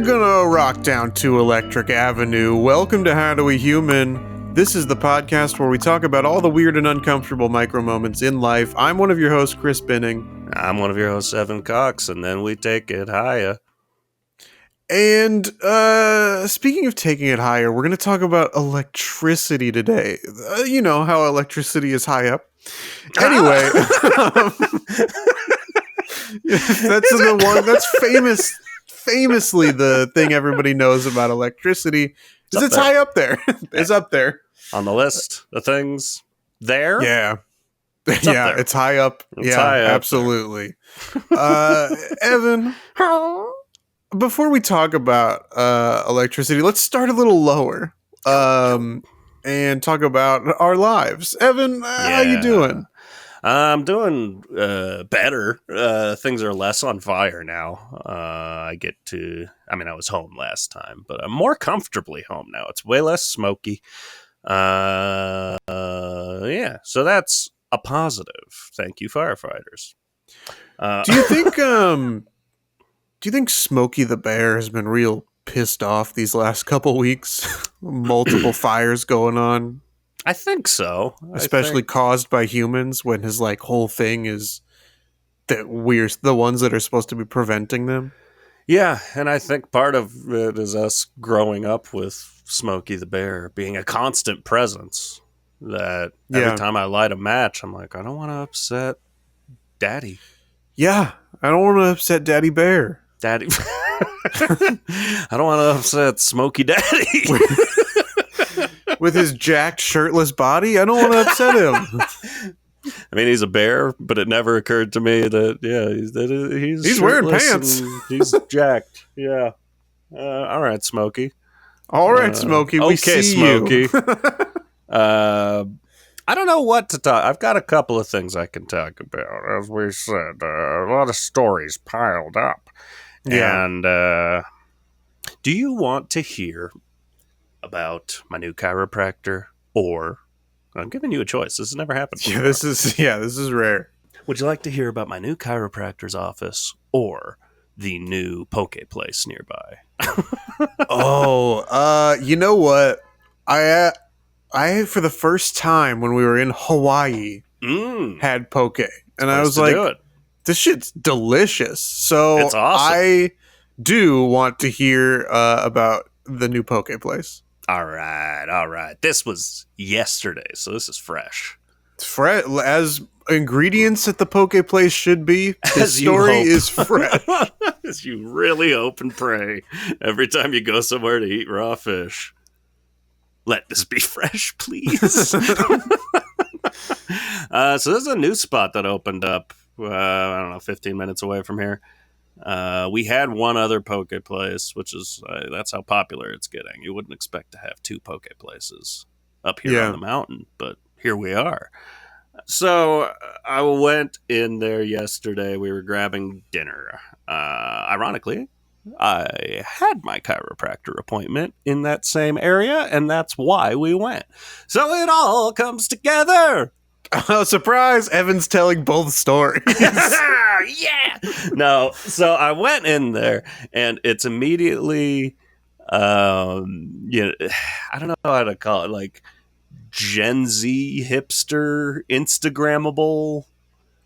gonna rock down to Electric Avenue. Welcome to HowDoWeHuman. This is the podcast where we talk about all the weird and uncomfortable micro moments in life. I'm one of your hosts, Chris Binning. I'm one of your hosts, Evan Cox, and then we take it higher. And speaking of taking it higher, we're going to talk about electricity today. You know how electricity is high up. Anyway, that's famously the thing everybody knows about electricity. It's high up there. It's up there on the list of things. There, yeah, it's high up. It's high up absolutely. Evan, before we talk about electricity, let's start a little lower and talk about our lives. Evan, how you doing? I'm doing better. Things are less on fire now. I was home last time, but I'm more comfortably home now. It's way less smoky. So that's a positive. Thank you, firefighters. Do you think Smokey the Bear has been real pissed off these last couple weeks? Multiple fires going on. I think so. Especially caused by humans, when his whole thing is that we're the ones that are supposed to be preventing them. Yeah, and I think part of it is us growing up with Smokey the Bear being a constant presence. That every time I light a match, I'm like, I don't want to upset Daddy. Yeah, I don't want to upset Daddy Bear. Daddy. I don't want to upset Smokey Daddy. With his jacked, shirtless body, I don't want to upset him. I mean, he's a bear, but it never occurred to me that he's wearing pants. He's jacked. Yeah. All right, Smokey. All right, Smokey. We see Smokey. You. I don't know what to talk. I've got a couple of things I can talk about. As we said, a lot of stories piled up. Yeah. And do you want to hear about my new chiropractor, or I'm giving you a choice. This has never happened before. This is rare. Would you like to hear about my new chiropractor's office or the new poke place nearby? You know what? I for the first time when we were in Hawaii had poke, and I was like, this shit's delicious. So it's awesome. I do want to hear about the new poke place. All right. This was yesterday, so this is fresh. It's fresh, as ingredients at the poke place should be. This story is fresh. As you really hope and pray every time you go somewhere to eat raw fish. Let this be fresh, please. So this is a new spot that opened up, 15 minutes away from here. We had one other poke place, which is that's how popular it's getting. You wouldn't expect to have two poke places up here on the mountain, but here we are. So I went in there yesterday. We were grabbing dinner. Ironically, I had my chiropractor appointment in that same area, and that's why we went. So it all comes together. Oh, surprise! Evan's telling both stories. Yeah! No, so I went in there, and it's immediately, I don't know how to call it, like Gen Z hipster Instagrammable,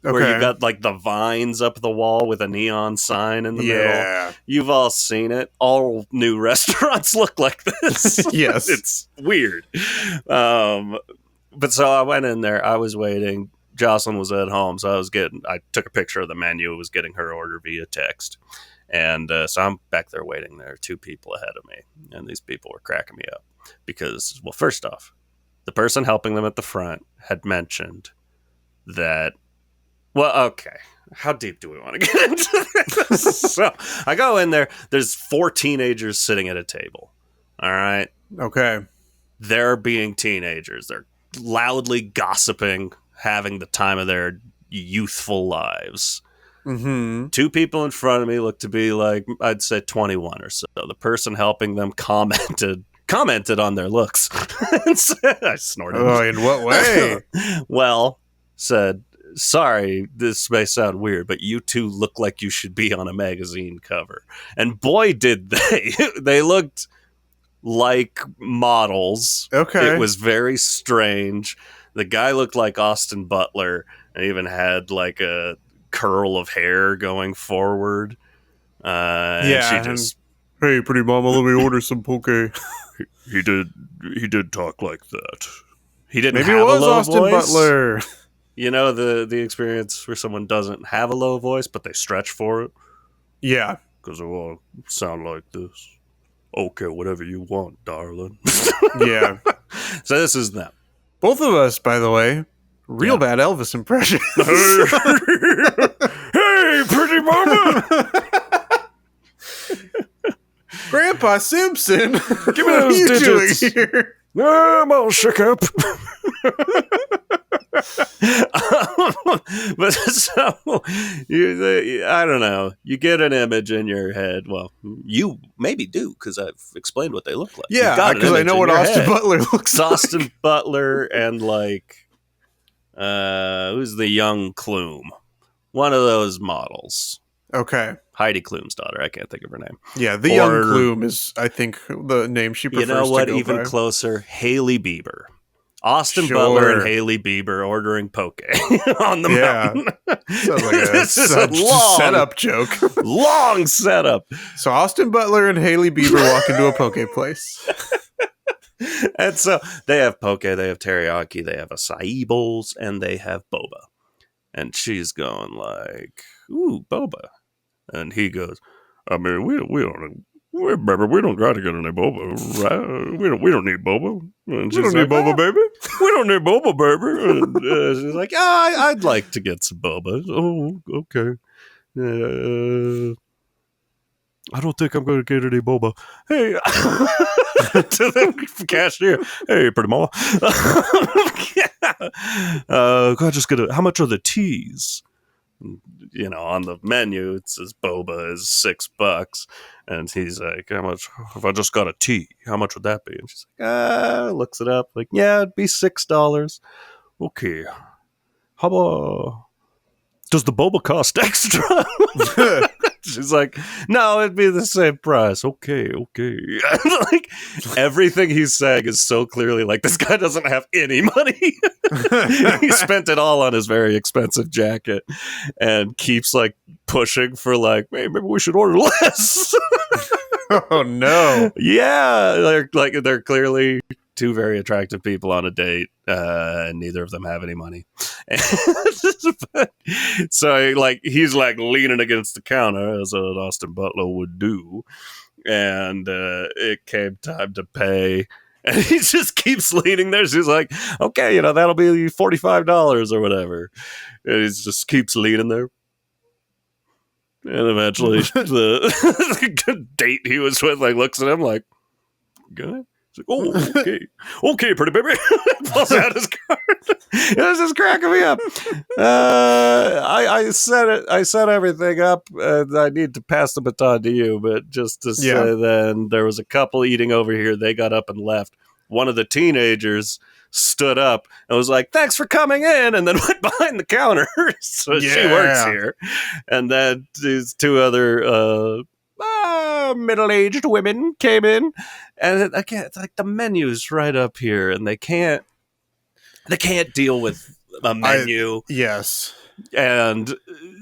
where you got like the vines up the wall with a neon sign in the middle. You've all seen it. All new restaurants look like this. Yes. It's weird. But so I went in there. I was waiting. Jocelyn was at home, so I took a picture of the menu. Was getting her order via text. And so I'm back there waiting. There are two people ahead of me. And these people were cracking me up. Because, well, first off, the person helping them at the front had mentioned that, well, okay, how deep do we want to get into this? So I go in there. There's 4 teenagers sitting at a table. All right? Okay. They're being teenagers. They're loudly gossiping, having the time of their youthful lives. Mm-hmm. 2 people in front of me look to be like, I'd say 21 or so. The person helping them commented on their looks. I snorted. Oh, in what way? Well, said sorry, this may sound weird, but you two look like you should be on a magazine cover. And boy, did they. They looked like models. Okay. It was very strange. The guy looked like Austin Butler and even had like a curl of hair going forward. And she just, hey, pretty mama, let me order some poke. he did talk like that. He didn't Maybe have it was a low Austin voice. Butler. You know, the experience where someone doesn't have a low voice, but they stretch for it? Yeah. Because they want to sound like this. Okay, whatever you want, darling. Yeah. So this is them. Both of us, by the way, real bad Elvis impressions. Hey, pretty mama! Grandpa Simpson, Give me what are those you digits. doing here? I'm all shook up. But so, I don't know. You get an image in your head. Well, you maybe do, because I've explained what they look like. Yeah, because I know what Austin Butler looks like. Austin Butler and like, who's the young Klum? One of those models. Okay. Heidi Klum's daughter. I can't think of her name. Yeah, the young Klum is, I think, the name she prefers to go by. You know what? Even closer, Hailey Bieber. Austin Butler and Hailey Bieber ordering poke on the mountain. Sounds like this is a long setup joke. Long setup. So Austin Butler and Hailey Bieber walk into a poke place. And so they have poke, they have teriyaki, they have acai bowls, and they have boba. And she's going like, ooh, boba. And he goes, I mean, we don't got to get any boba, right? We don't need boba. And we don't need boba, baby. We don't need boba, baby. And she's like, I'd like to get some boba. Oh, okay. I don't think I'm going to get any boba. Hey, to the cashier. Hey, pretty mama. Can I just get how much are the teas? You know, on the menu it says boba is $6, and he's like, how much if I just got a tea, how much would that be? And she's like, looks it up, like, yeah, it'd be $6. Okay, how about, does the boba cost extra? She's like, no, it'd be the same price. Okay. Like, everything he's saying is so clearly like, this guy doesn't have any money. He spent it all on his very expensive jacket and keeps like pushing for like, hey, maybe we should order less. Oh no. Yeah, they're clearly two very attractive people on a date, and neither of them have any money. So like he's like leaning against the counter, as Austin Butler would do, and it came time to pay, and he just keeps leaning there. She's like, okay, that'll be $45 or whatever, and he just keeps leaning there. And eventually the date he was with like looks at him like, good. He's like, oh, okay, pretty baby. Pulls out his card. It was just cracking me up. I set everything up, and I need to pass the baton to you. But just to say, then there was a couple eating over here. They got up and left. One of the teenagers stood up and was like, thanks for coming in, and then went behind the counter. So she works here. And then these two other middle-aged women came in, and again, it's like the menu's right up here, and they can't deal with a menu. Yes. And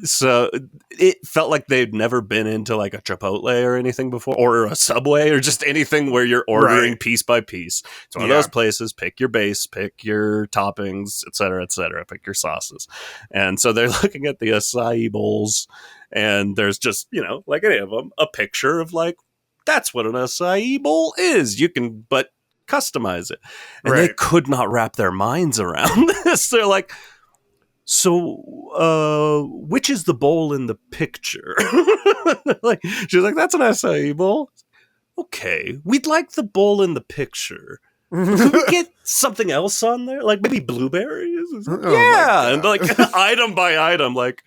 so it felt like they'd never been into like a Chipotle or anything before, or a Subway, or just anything where you're ordering piece by piece. It's one of those places, pick your base, pick your toppings, et cetera, pick your sauces. And so they're looking at the acai bowls, and there's just, like any of them, a picture of like, that's what an acai bowl is. You can but customize it. And they could not wrap their minds around this. They're like, so which is the bowl in the picture? Like, she's like, that's an acai bowl. Okay, we'd like the bowl in the picture. Could we get something else on there? Like maybe blueberries? And like item by item, like,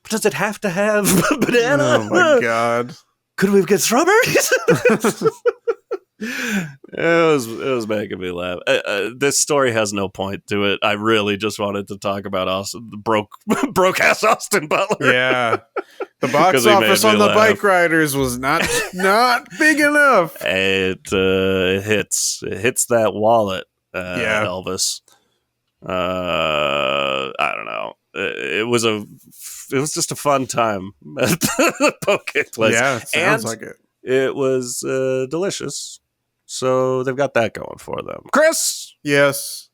does it have to have banana? Oh my god. Could we get strawberries? It was making me laugh. This story has no point to it. I really just wanted to talk about Austin, broke ass Austin Butler. Yeah. The box 'Cause he made office me on the laugh. Bike Riders was not big enough. It hits that wallet, Yeah. Elvis. I don't know. It was just a fun time at the poke place. Yeah, it sounds And like it. it was delicious. So they've got that going for them. Chris, Yes.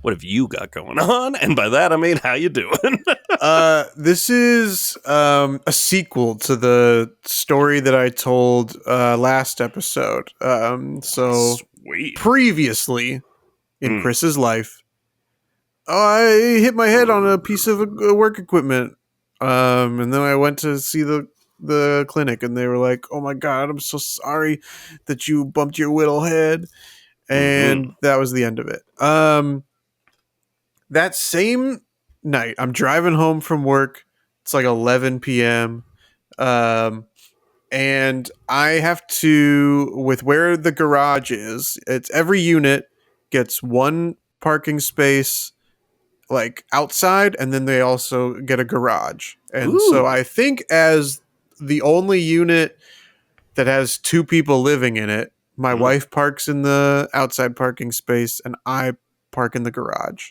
what have you got going on? And by that I mean, how you doing? This is a sequel to the story that I told last episode. So Sweet. previously in Chris's life, I hit my head on a piece of work equipment. And then I went to see the clinic, and they were like, "Oh my God, I'm so sorry that you bumped your little head." And that was the end of it. That same night, I'm driving home from work. It's like 11 p.m. And I have to, with where the garage is, it's every unit gets one parking space like outside, and then they also get a garage. And so Ooh. I think as the only unit that has two people living in it, my wife parks in the outside parking space and I park in the garage,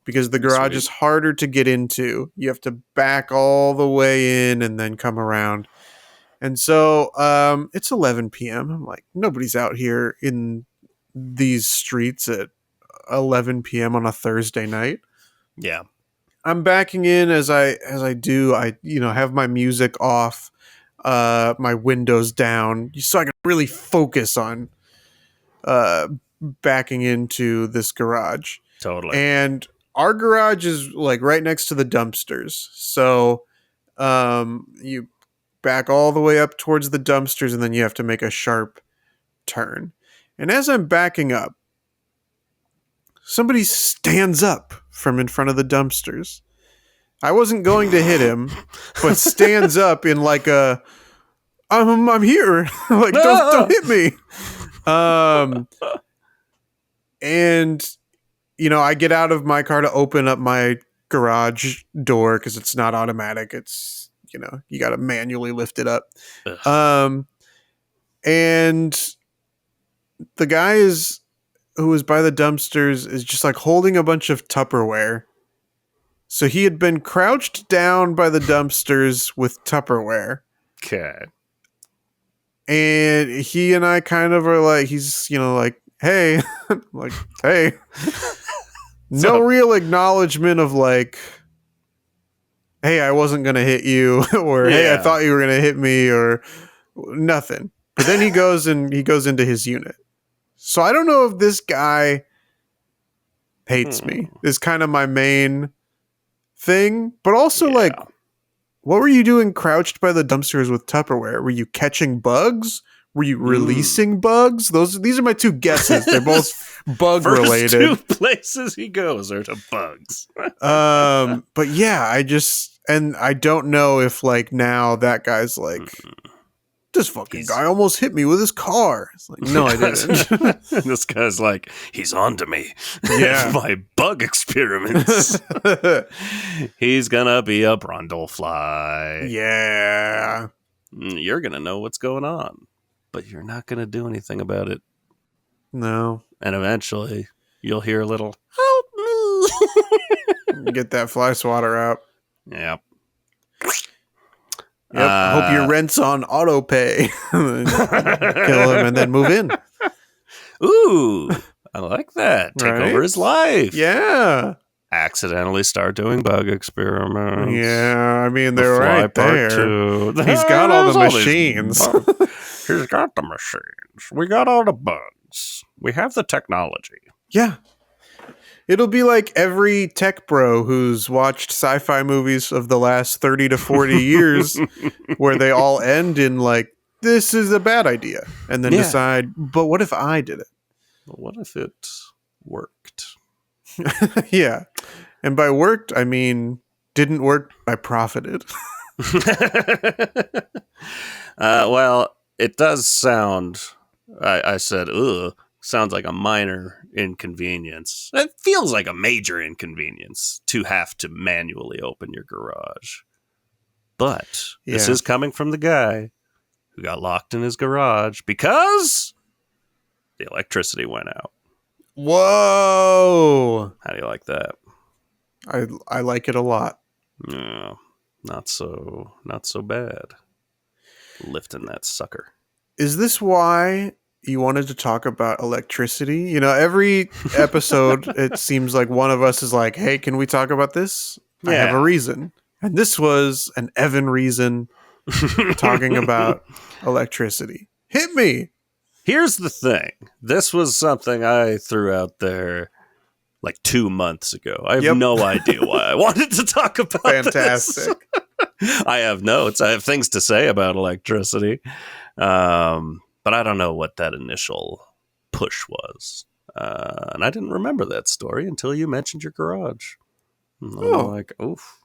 because the garage is harder to get into. You have to back all the way in and then come around. And so it's 11 p.m. I'm like, nobody's out here in these streets at 11 p.m. on a Thursday night. Yeah. I'm backing in as I do. I have my music off, my windows down, so I can really focus on backing into this garage. Totally. And our garage is like right next to the dumpsters. So you back all the way up towards the dumpsters, and then you have to make a sharp turn. And as I'm backing up, somebody stands up from in front of the dumpsters. I wasn't going to hit him, but stands up in like a, I'm here. Like, don't hit me. And I get out of my car to open up my garage door, because it's not automatic. It's, you got to manually lift it up. And the guy who was by the dumpsters is just like holding a bunch of Tupperware. So he had been crouched down by the dumpsters with Tupperware. Okay. And he and I kind of are like, he's, like, hey, like, hey. No real acknowledgement of like, hey, I wasn't going to hit you, or hey, I thought you were going to hit me, or nothing. But then he goes into his unit. So I don't know if this guy hates me. Is kind of my main thing. But also like, what were you doing crouched by the dumpsters with Tupperware? Were you catching bugs? Were you releasing bugs? These are my two guesses. They're both bug related. Two places he goes are to bugs. But yeah, I don't know if like now that guy's like, this fucking guy almost hit me with his car. It's like, no, I didn't. This guy's like, he's on to me. Yeah. My bug experiments. He's gonna be a Brundlefly. Yeah. You're gonna know what's going on, but you're not gonna do anything about it. No. And eventually, you'll hear a little, help me. Get that fly swatter out. Yep. Yep. I hope your rent's on auto pay. Kill him and then move in. Ooh, I like that. Take Right? over his life. Yeah. Accidentally start doing bug experiments. Yeah, I mean, they're Fly right there. Part 2. He's got all the machines. He's got the machines. We got all the bugs. We have the technology. Yeah. It'll be like every tech bro who's watched sci-fi movies of the last 30 to 40 years where they all end in like, this is a bad idea. And then decide, but what if I did it? But what if it worked? Yeah. And by worked, I mean, didn't work, I profited. Well, it does sound I said, ugh, sounds like a minor inconvenience. It feels like a major inconvenience to have to manually open your garage. But this Yeah. is coming from the guy who got locked in his garage because the electricity went out. Whoa. How do you like that? I like it a lot. No, not so bad. Lifting that sucker. Is this why you wanted to talk about electricity? You know, every episode, it seems like one of us is like, hey, can we talk about this? I have a Yeah. reason. And this was an Evan reason talking about electricity. Hit me. Here's the thing. This was something I threw out there like 2 months ago. I have Yep. no idea why I wanted to talk about Fantastic. this. I have notes. I have things to say about electricity. But I don't know what that initial push was. And I didn't remember that story until you mentioned your garage. And I'm Oh. like, oof.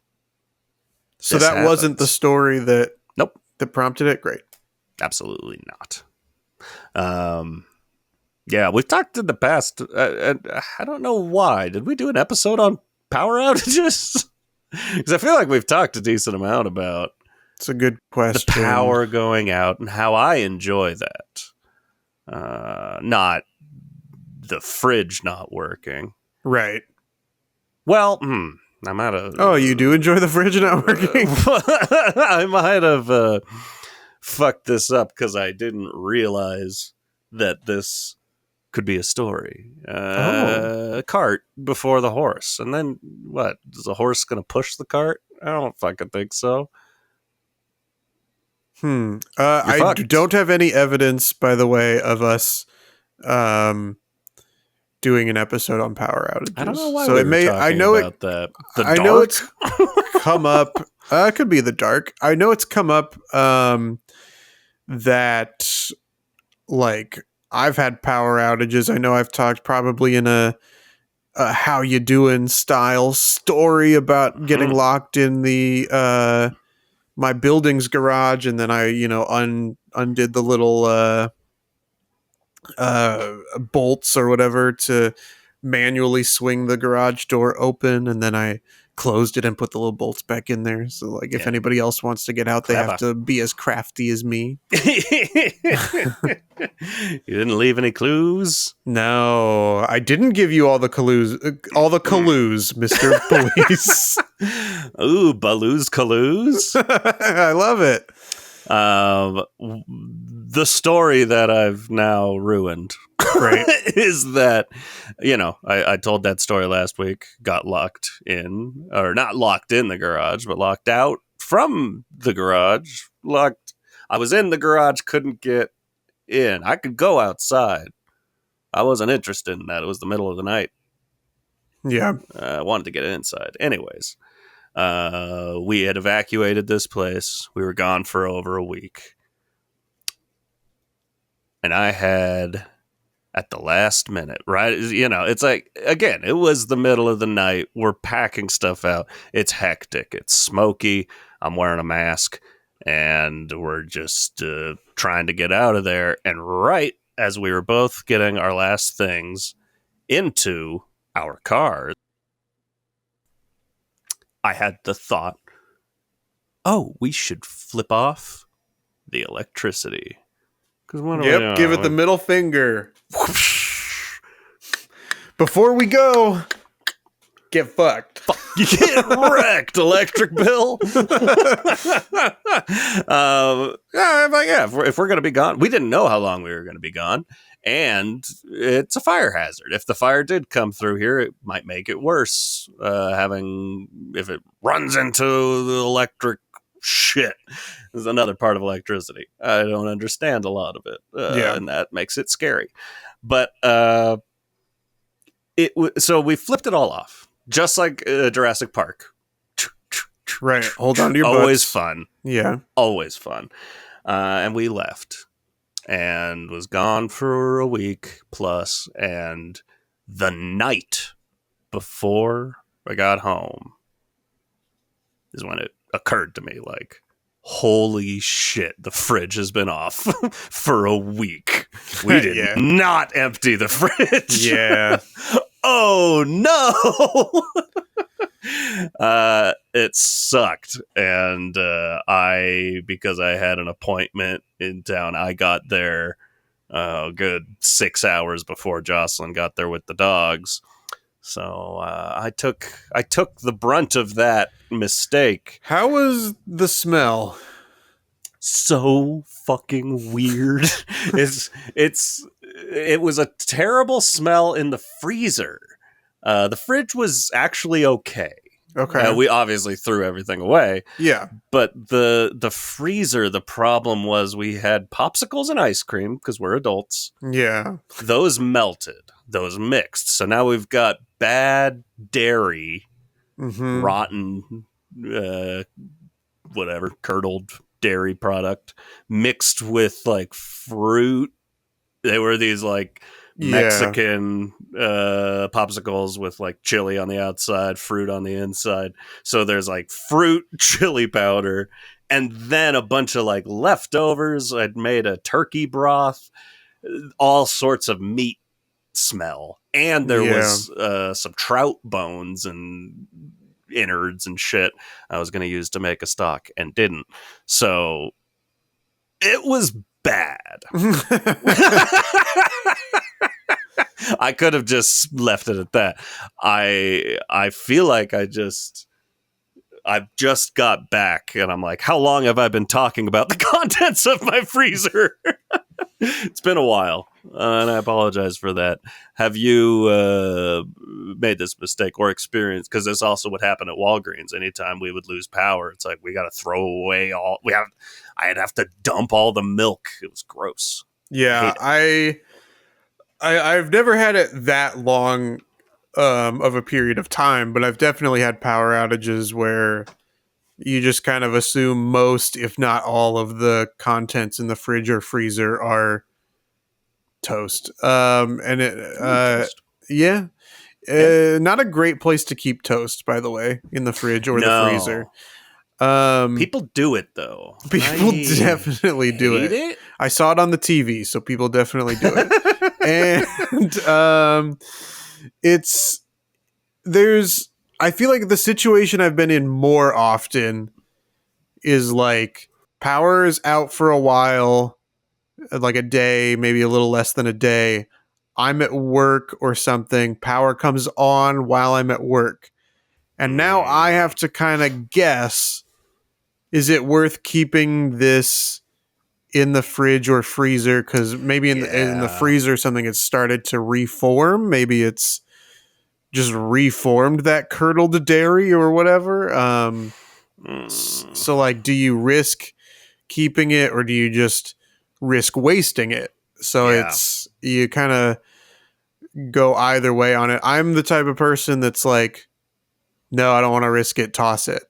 So This that wasn't the happens. story that Nope. that prompted it? Great. Absolutely not. Yeah, we've talked in the past. I don't know why. Did we do an episode on power outages? Because I feel like we've talked a decent amount about It's a good the question. power going out and how I enjoy that. Not the fridge not working. Right. Well, I'm out of. Oh, you do enjoy the fridge not working? I might have fucked this up because I didn't realize that this could be a story. A cart before the horse. And then what? Is the horse going to push the cart? I don't fucking think so. I fucked. don't have any evidence, by the way, of us doing an episode on power outages. I don't know why so we it were may. talking I know about it. that. The I dark? know it's come up. It could be the dark. I know it's come up. That like I've had power outages. I know I've talked probably in a how you doing style story about getting locked in the my building's garage, and then I undid the little bolts or whatever to manually swing the garage door open, and then I closed it and put the little bolts back in there. So like if Yeah. anybody else wants to get out, they Clever. have to be as crafty as me. You didn't leave any clues? No, I didn't give you all the clues, Mr. Police. Ooh, Baloo's Caloos. I love it. The story that I've now ruined Right. is that, I told that story last week, got locked in, or not locked in the garage, but locked out from the garage. I was in the garage, couldn't get in. I could go outside. I wasn't interested in that. It was the middle of the night. Yeah. I wanted to get inside. Anyways, we had evacuated this place. We were gone for over a week. And I had, at the last minute, right? It's like, again, it was the middle of the night. We're packing stuff out. It's hectic. It's smoky. I'm wearing a mask. And we're just trying to get out of there. And right as we were both getting our last things into our cars, I had the thought, oh, we should flip off the electricity. Yep, give it the middle finger. Before we go, get fucked. You get wrecked, electric bill. If we're going to be gone, we didn't know how long we were going to be gone. And it's a fire hazard. If the fire did come through here, it might make it worse. If it runs into the electric shit, is another part of electricity. I don't understand a lot of it, and that makes it scary. But so we flipped it all off, just like Jurassic Park. Right. Hold on to your Always butts. fun. Yeah. Always fun. And we left. And was gone for a week plus, and the night before I got home is when it occurred to me, like, holy shit, the fridge has been off for a week. We did Yeah. not empty the fridge. Yeah. Oh no. It sucked, and because I had an appointment in town, I got there good 6 hours before Jocelyn got there with the dogs. So I took the brunt of that mistake. How was the smell? So fucking weird. It was a terrible smell in the freezer. The fridge was actually okay. Okay. We obviously threw everything away, Yeah. but the freezer, the problem was we had popsicles and ice cream because we're adults. Yeah. Those melted, those mixed. So now we've got bad dairy, rotten, whatever, curdled dairy product mixed with like fruit. They were these like Mexican popsicles with like chili on the outside, fruit on the inside. So there's like fruit, chili powder, and then a bunch of like leftovers. I'd made a turkey broth, all sorts of meat smell, and there was some trout bones and innards and shit I was going to use to make a stock and didn't. So it was bad. I could have just left it at that. I feel like I've just got back and I'm like, how long have I been talking about the contents of my freezer? It's been a while, and I apologize for that. Have you made this mistake or experienced? Because this also would happen at Walgreens. Anytime we would lose power, it's like we got to throw away all. I'd have to dump all the milk. It was gross. Yeah, I've never had it that long of a period of time, but I've definitely had power outages where you just kind of assume most, if not all, of the contents in the fridge or freezer are toast. And it, Toast. yeah, not a great place to keep toast, by the way, in the fridge or the freezer. People do it though. People definitely do it. I saw it on the TV, so people definitely do it. And I feel like the situation I've been in more often is like power is out for a while, like a day, maybe a little less than a day. I'm at work or something. Power comes on while I'm at work. And now I have to kind of guess, is it worth keeping this in the fridge or freezer? Because maybe in the freezer, something has started to reform. Maybe it's just reformed that curdled dairy or whatever. So like, do you risk keeping it or do you just risk wasting it? So it's, you kind of go either way on it. I'm the type of person that's like, no, I don't want to risk it. Toss it.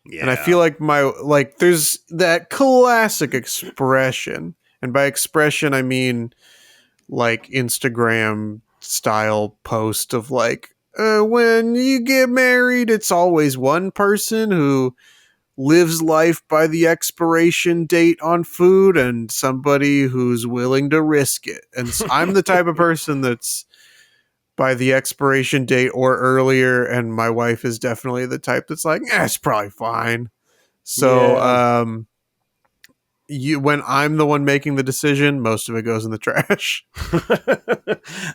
Yeah. And I feel like there's that classic expression. And by expression, I mean like Instagram style post of like, when you get married, it's always one person who lives life by the expiration date on food and somebody who's willing to risk it. And so I'm the type of person that's by the expiration date or earlier, and my wife is definitely the type that's like, it's probably fine. So when I'm the one making the decision, most of it goes in the trash.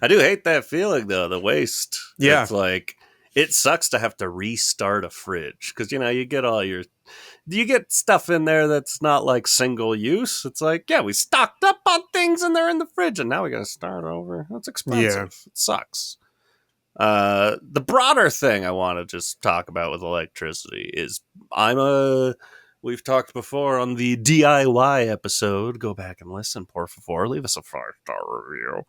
I do hate that feeling though, the waste. Yeah. It's like, it sucks to have to restart a fridge because you get stuff in there that's not like single use. It's like, we stocked up on things and they're in the fridge and now we got to start over. That's expensive. Yeah. It sucks. The broader thing I want to just talk about with electricity is we've talked before on the DIY episode. Go back and listen, por favor. Leave us a 5-star review.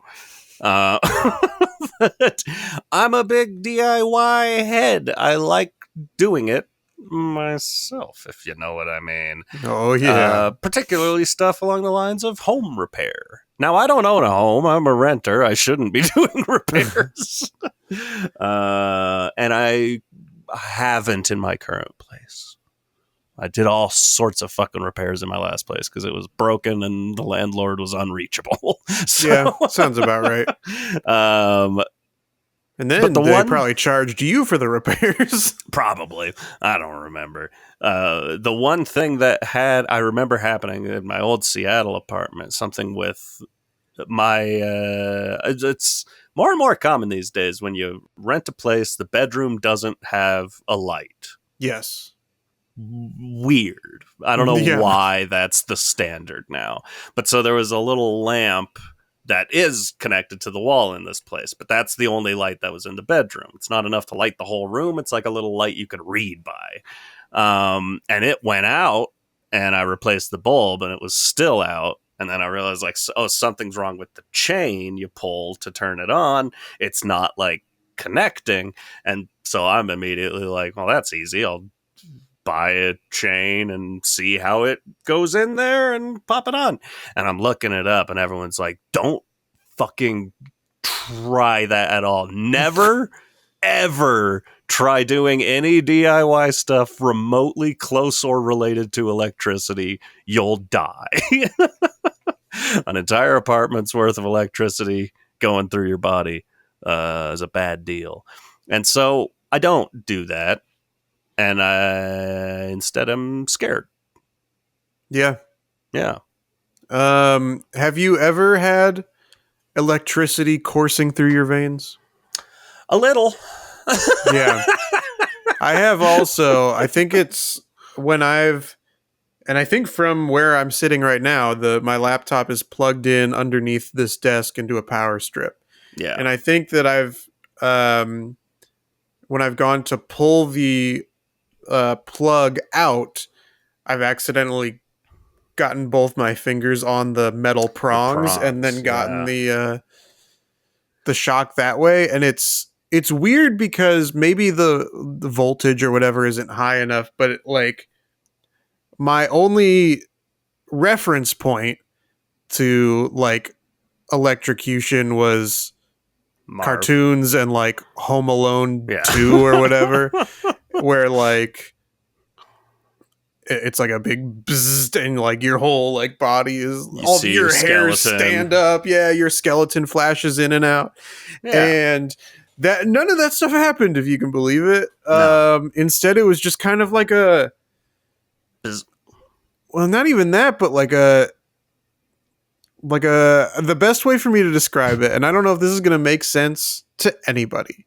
I'm a big DIY head. I like doing it myself, if you know what I mean. Oh, yeah. Particularly stuff along the lines of home repair. Now, I don't own a home. I'm a renter. I shouldn't be doing repairs. And I haven't in my current place. I did all sorts of fucking repairs in my last place because it was broken and the landlord was unreachable. Yeah, sounds about right. And then they probably charged you for the repairs. Probably. I don't remember. The one thing that I remember happening in my old Seattle apartment, something with my, it's more and more common these days when you rent a place, the bedroom doesn't have a light. Yes. Weird. I don't know why that's the standard now. But so there was a little lamp that is connected to the wall in this place, but that's the only light that was in the bedroom. It's not enough to light the whole room. It's like a little light you could read by. And it went out, and I replaced the bulb, and it was still out. And then I realized, like, oh, something's wrong with the chain you pull to turn it on. It's not, like, connecting. And so I'm immediately like, well, that's easy. I'll buy a chain and see how it goes in there and pop it on. And I'm looking it up, and everyone's like, don't fucking try that at all. Never, ever try doing any DIY stuff remotely close or related to electricity. You'll die. An entire apartment's worth of electricity going through your body is a bad deal. And so I don't do that. And instead I'm scared. Yeah. Yeah. Have you ever had electricity coursing through your veins? A little. Yeah. I have also. I think it's when and I think from where I'm sitting right now, my laptop is plugged in underneath this desk into a power strip. Yeah. And I think that when I've gone to pull the plug out, I've accidentally gotten both my fingers on the metal prongs and then gotten the shock that way. And it's weird because maybe the voltage or whatever isn't high enough, but my only reference point to like electrocution was Marv. Cartoons and like Home Alone 2 or whatever, where like it's like a big bzzzt and like your whole like body is all of your hair stand up. Yeah, your skeleton flashes in and out. Yeah. And that none of that stuff happened, if you can believe it. No. Instead it was just kind of like well, not even that, but the best way for me to describe it, and I don't know if this is going to make sense to anybody,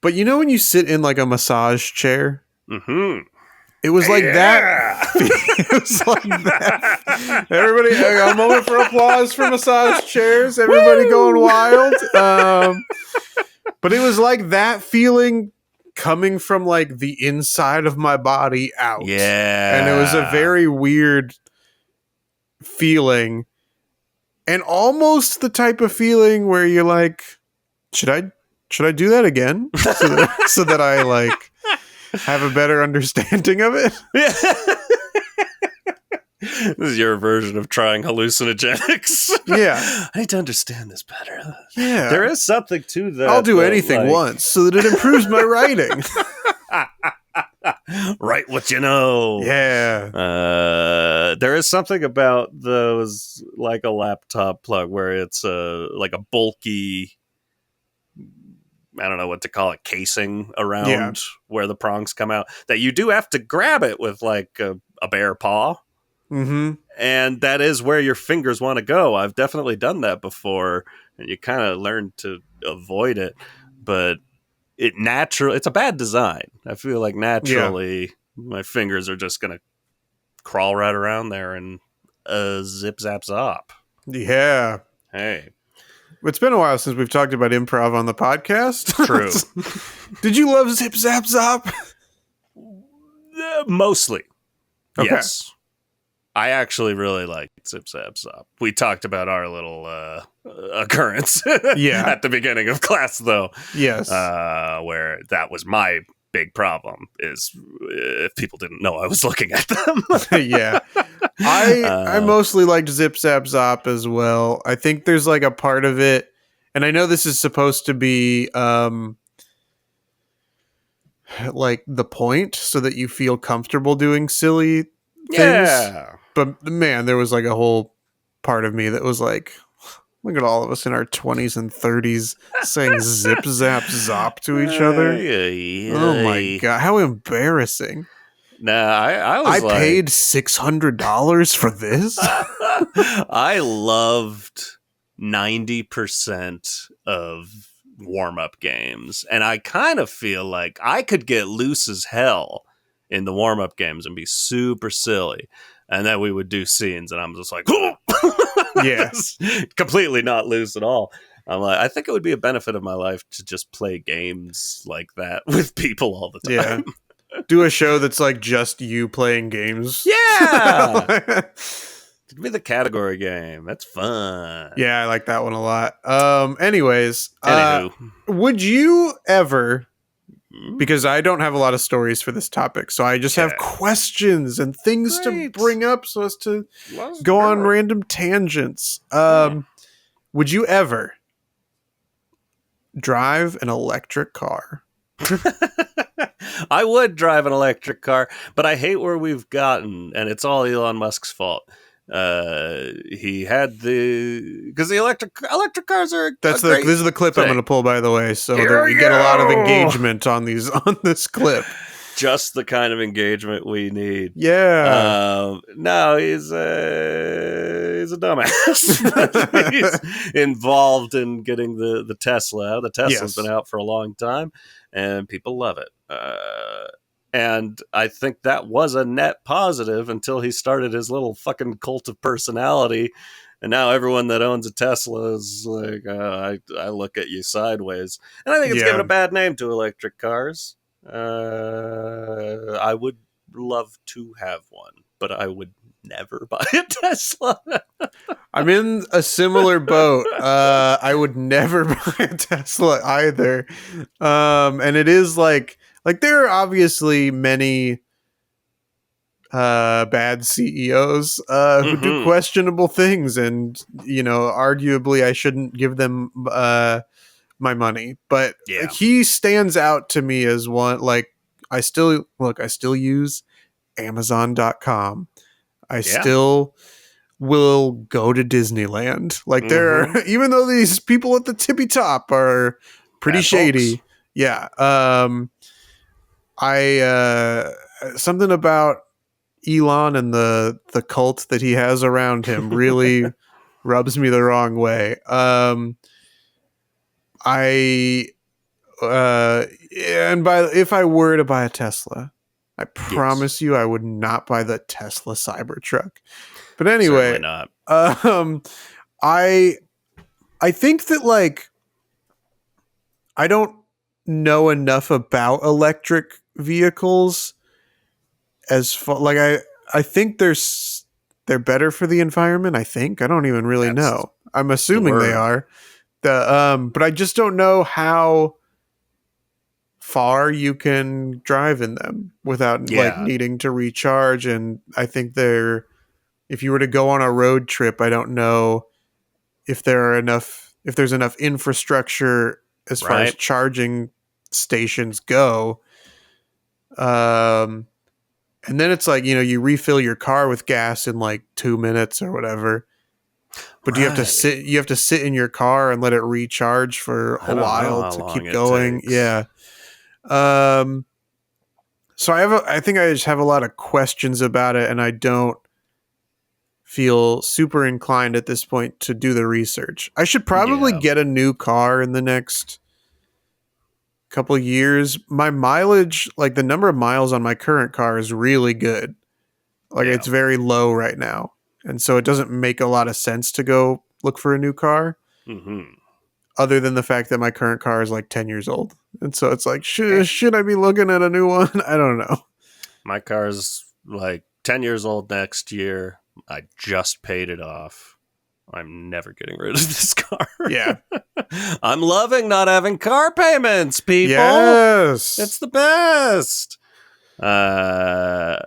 but you know when you sit in like a massage chair? Mm-hmm. It was like that. It was like that. Everybody, a moment for applause for massage chairs. Everybody Woo! Going wild. But it was like that feeling coming from like the inside of my body out. Yeah. And it was a very weird feeling. And almost the type of feeling where you're like, should I do that again? So that I like have a better understanding of it. Yeah. This is your version of trying hallucinogenics. Yeah. I need to understand this better. Yeah. There is something to that. I'll do anything once so that it improves my writing. Write what you know. Yeah. There is something about those, like a laptop plug, where it's like a bulky, I don't know what to call it, casing around where the prongs come out, that you do have to grab it with like a bare paw. Mm-hmm. And that is where your fingers want to go. I've definitely done that before, and you kind of learn to avoid it. But it's a bad design. I feel like naturally my fingers are just going to crawl right around there and zip zap zop. Yeah. Hey. It's been a while since we've talked about improv on the podcast. True. Did you love Zip Zap Zop? Mostly. Okay. Yes. I actually really liked Zip Zap Zop. We talked about our little occurrence at the beginning of class, though. Yes. Where that was my big problem, is if people didn't know I was looking at them. Yeah. I mostly liked Zip Zap Zop as well. I think there's like a part of it, and I know this is supposed to be like the point so that you feel comfortable doing silly things. Yeah. But man, there was like a whole part of me that was like, look at all of us in our 20s and 30s saying zip, zap, zop to each other. Oh my God. How embarrassing. Nah, I I was like, paid $600 for this. I loved 90% of warm-up games, and I kind of feel like I could get loose as hell in the warm-up games and be super silly, and then we would do scenes and I'm just like, Yeah. completely not loose at all. I'm like, I think it would be a benefit of my life to just play games like that with people all the time. Yeah. Do a show that's like just you playing games. Yeah. Give me the category game. That's fun. Yeah, I like that one a lot. Anyways, Anywho. would you ever, because I don't have a lot of stories for this topic, so I just have questions and things to bring up so as to go on random tangents. Would you ever drive an electric car? I would drive an electric car, but I hate where we've gotten, and it's all Elon Musk's fault. He had because the electric cars are. This is the clip I'm going to pull, by the way, so that we get a lot of engagement on this clip. Just the kind of engagement we need. Yeah. No, he's a dumbass. He's involved in getting the Tesla. The Tesla's been out for a long time, and people love it. And I think that was a net positive until he started his little fucking cult of personality. And now everyone that owns a Tesla is like, I look at you sideways. And I think it's given a bad name to electric cars. I would love to have one, but I would never buy a Tesla. I'm in a similar boat. I would never buy a Tesla either. And it is like there are obviously many bad CEOs who do questionable things, and arguably I shouldn't give them my money, but he stands out to me as one. Like, I still use Amazon.com. I still will go to Disneyland. Like, there are, even though these people at the tippy top are pretty shady. Yeah. Something about Elon and the cult that he has around him really rubs me the wrong way. If I were to buy a Tesla, I promise you I would not buy the Tesla Cybertruck. But anyway, not. I think that, like, I don't know enough about electric vehicles as far, like, I think they're better for the environment. I don't even really know. I'm assuming they are. But I just don't know how far you can drive in them without like needing to recharge. And I think if you were to go on a road trip, I don't know if there's enough infrastructure as far as charging stations go. And then it's like, you refill your car with gas in like 2 minutes or whatever. But you have to sit in your car and let it recharge for a while to keep going. Yeah. So I think I just have a lot of questions about it, and I don't feel super inclined at this point to do the research. I should probably get a new car in the next couple of years. My mileage, like the number of miles on my current car, is really good. Like, it's very low right now. And so it doesn't make a lot of sense to go look for a new car. Other than the fact that my current car is like 10 years old. And so it's like, should I be looking at a new one? I don't know. My car's like 10 years old next year. I just paid it off. I'm never getting rid of this car. Yeah. I'm loving not having car payments, people. Yes. It's the best. I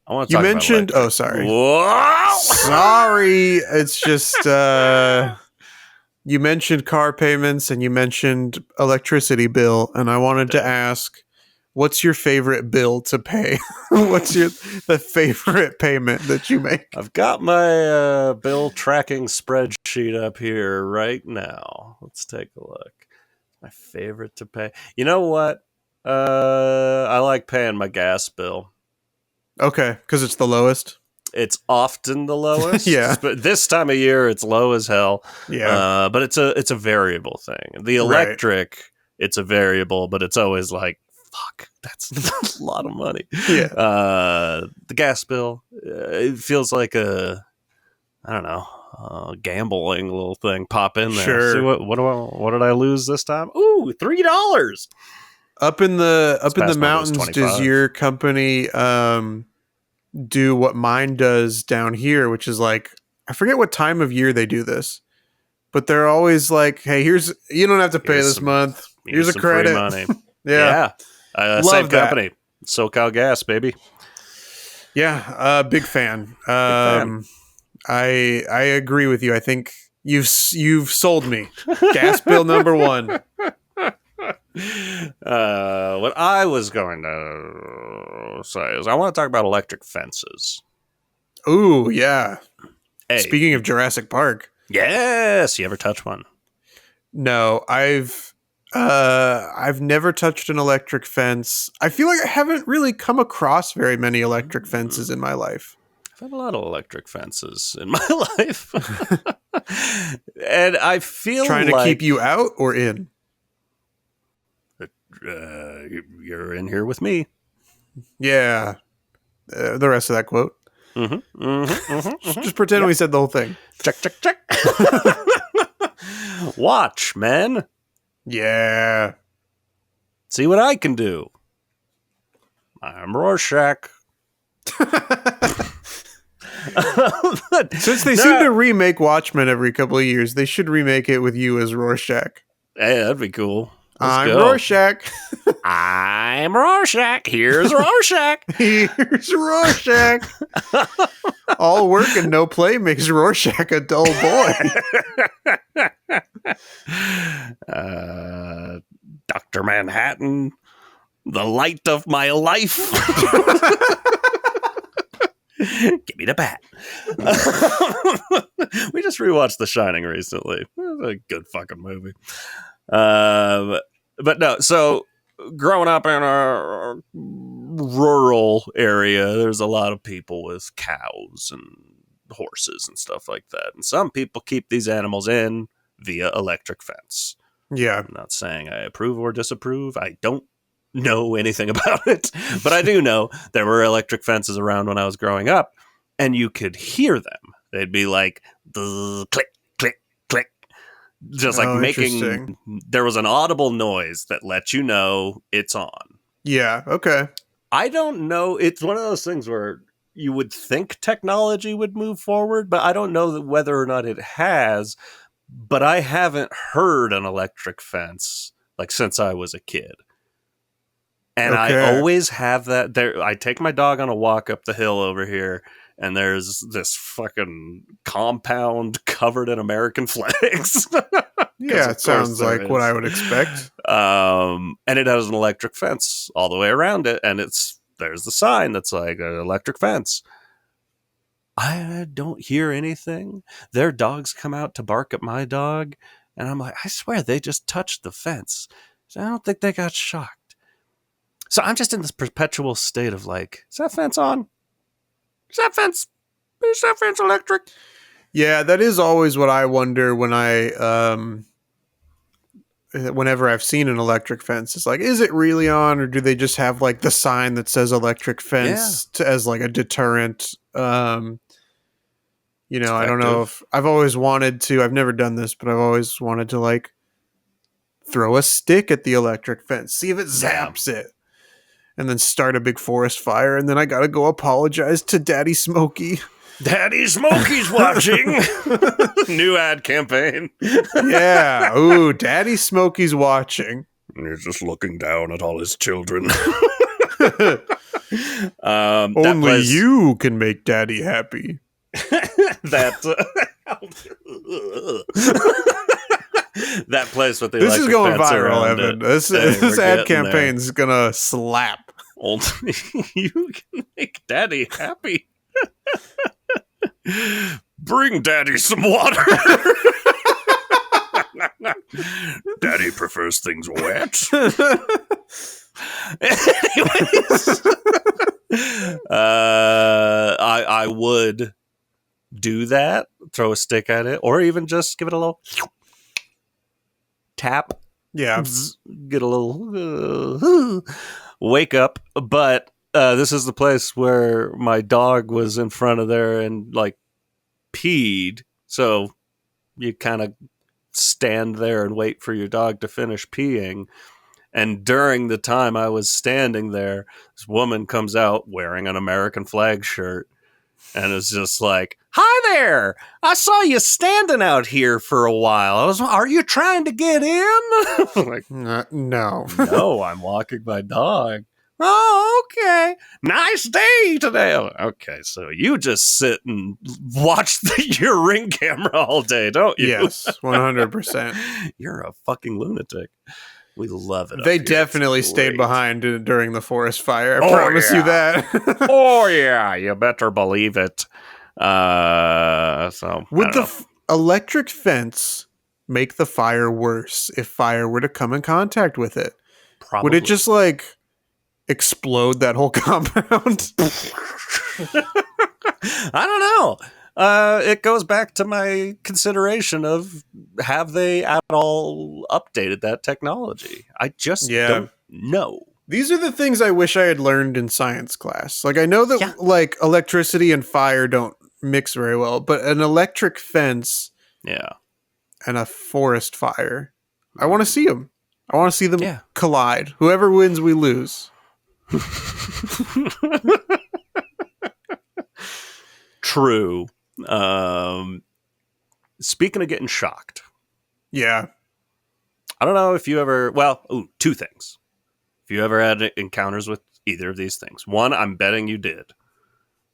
want to talk mentioned about sorry. Whoa! Sorry. It's just you mentioned car payments and you mentioned electricity bill, and I wanted to ask, what's your favorite bill to pay? What's the favorite payment that you make? I've got my bill tracking spreadsheet up here right now. Let's take a look. My favorite to pay. You know what? I like paying my gas bill. Okay, because it's the lowest. It's often the lowest. Yeah. But this time of year, it's low as hell. Yeah. But it's a variable thing. The electric, it's a variable, but it's always like, fuck, that's a lot of money. Yeah. The gas bill, it feels like a, I don't know, gambling little thing. Pop in there. Sure. See what did I lose this time? Ooh, $3. Up in the mountains, 25. does your company do what mine does down here, which is like, I forget what time of year they do this, but they're always like, hey, you don't have to pay this month. Here's a credit. Free money. Yeah. Same company. SoCal Gas, baby. Yeah. Big fan. I agree with you. I think you've sold me. Gas bill number one. What I was going to say is I want to talk about electric fences. Ooh, yeah. Hey. Speaking of Jurassic Park. Yes. You ever touch one? No, I've never touched an electric fence. I feel like I haven't really come across very many electric fences in my life. I've had a lot of electric fences in my life. And I feel trying to keep you out or in? You're in here with me. Yeah. The rest of that quote. Just pretend we said the whole thing. Check. Watch, man. Yeah. See what I can do. I'm Rorschach. Since they seem to remake Watchmen every couple of years, they should remake it with you as Rorschach. Hey, that'd be cool. I'm Rorschach. I'm Rorschach. Here's Rorschach. Here's Rorschach. All work and no play makes Rorschach a dull boy. Dr. Manhattan, the light of my life. Give me the bat. We just rewatched The Shining recently. It was a good fucking movie. But no, so growing up in a rural area, there's a lot of people with cows and horses and stuff like that. And some people keep these animals in via electric fence. Yeah. I'm not saying I approve or disapprove. I don't know anything about it, but I do know there were electric fences around when I was growing up, and you could hear them. They'd be like, click, click, click. Just like making, there was an audible noise that let you know it's on. Yeah, okay. I don't know. It's one of those things where you would think technology would move forward, but I don't know whether or not it has. But I haven't heard an electric fence like since I was a kid. And I always have that there. I take my dog on a walk up the hill over here, and there's this fucking compound covered in American flags. Yeah, it sounds like what I would expect. And it has an electric fence all the way around it, and there's the sign that's like an electric fence. I don't hear anything. Their dogs come out to bark at my dog, and I'm like, I swear they just touched the fence. So I don't think they got shocked. So I'm just in this perpetual state of like, is that fence on? Is that fence electric? Yeah, that is always what I wonder when whenever I've seen an electric fence. It's like, is it really on, or do they just have like the sign that says electric fence as like a deterrent? You know, I don't know if I've always wanted to. I've never done this, but I've always wanted to like throw a stick at the electric fence, see if it zaps it, and then start a big forest fire. And then I got to go apologize to Daddy Smokey. Daddy Smokey's watching. New ad campaign. Yeah. Ooh, Daddy Smokey's watching. And he's just looking down at all his children. Only you can make Daddy happy. That place with the This is electric going fence viral, around Evan. it. This Hey, we're ad getting campaign is gonna slap. Only you can make Daddy happy. Bring Daddy some water. Daddy prefers things wet. Anyways, I would do that. Throw a stick at it, or even just give it a little tap. Yeah. Get a little wake up. But this is the place where my dog was in front of there and like peed. So you kind of stand there and wait for your dog to finish peeing. And during the time I was standing there, this woman comes out wearing an American flag shirt and is just like, "Hi there! I saw you standing out here for a while. Are you trying to get in?" I'm like, No. no, I'm walking my dog. Oh, okay. Nice day today. Okay, so you just sit and watch your Ring camera all day, don't you? Yes, 100%. You're a fucking lunatic. We love it. They definitely stayed behind during the forest fire. I promise you that. Oh yeah, you better believe it. So would the electric fence make the fire worse if fire were to come in contact with it? Probably. Would it just like explode that whole compound? I don't know. It goes back to my consideration of have they at all updated that technology? I just don't know. These are the things I wish I had learned in science class. Like, I know that like electricity and fire don't mix very well, but an electric fence and a forest fire, I want to see them. I want to see them collide. Whoever wins, we lose. True. Speaking of getting shocked. Yeah. I don't know if you ever, two things. If you ever had encounters with either of these things. One, I'm betting you did.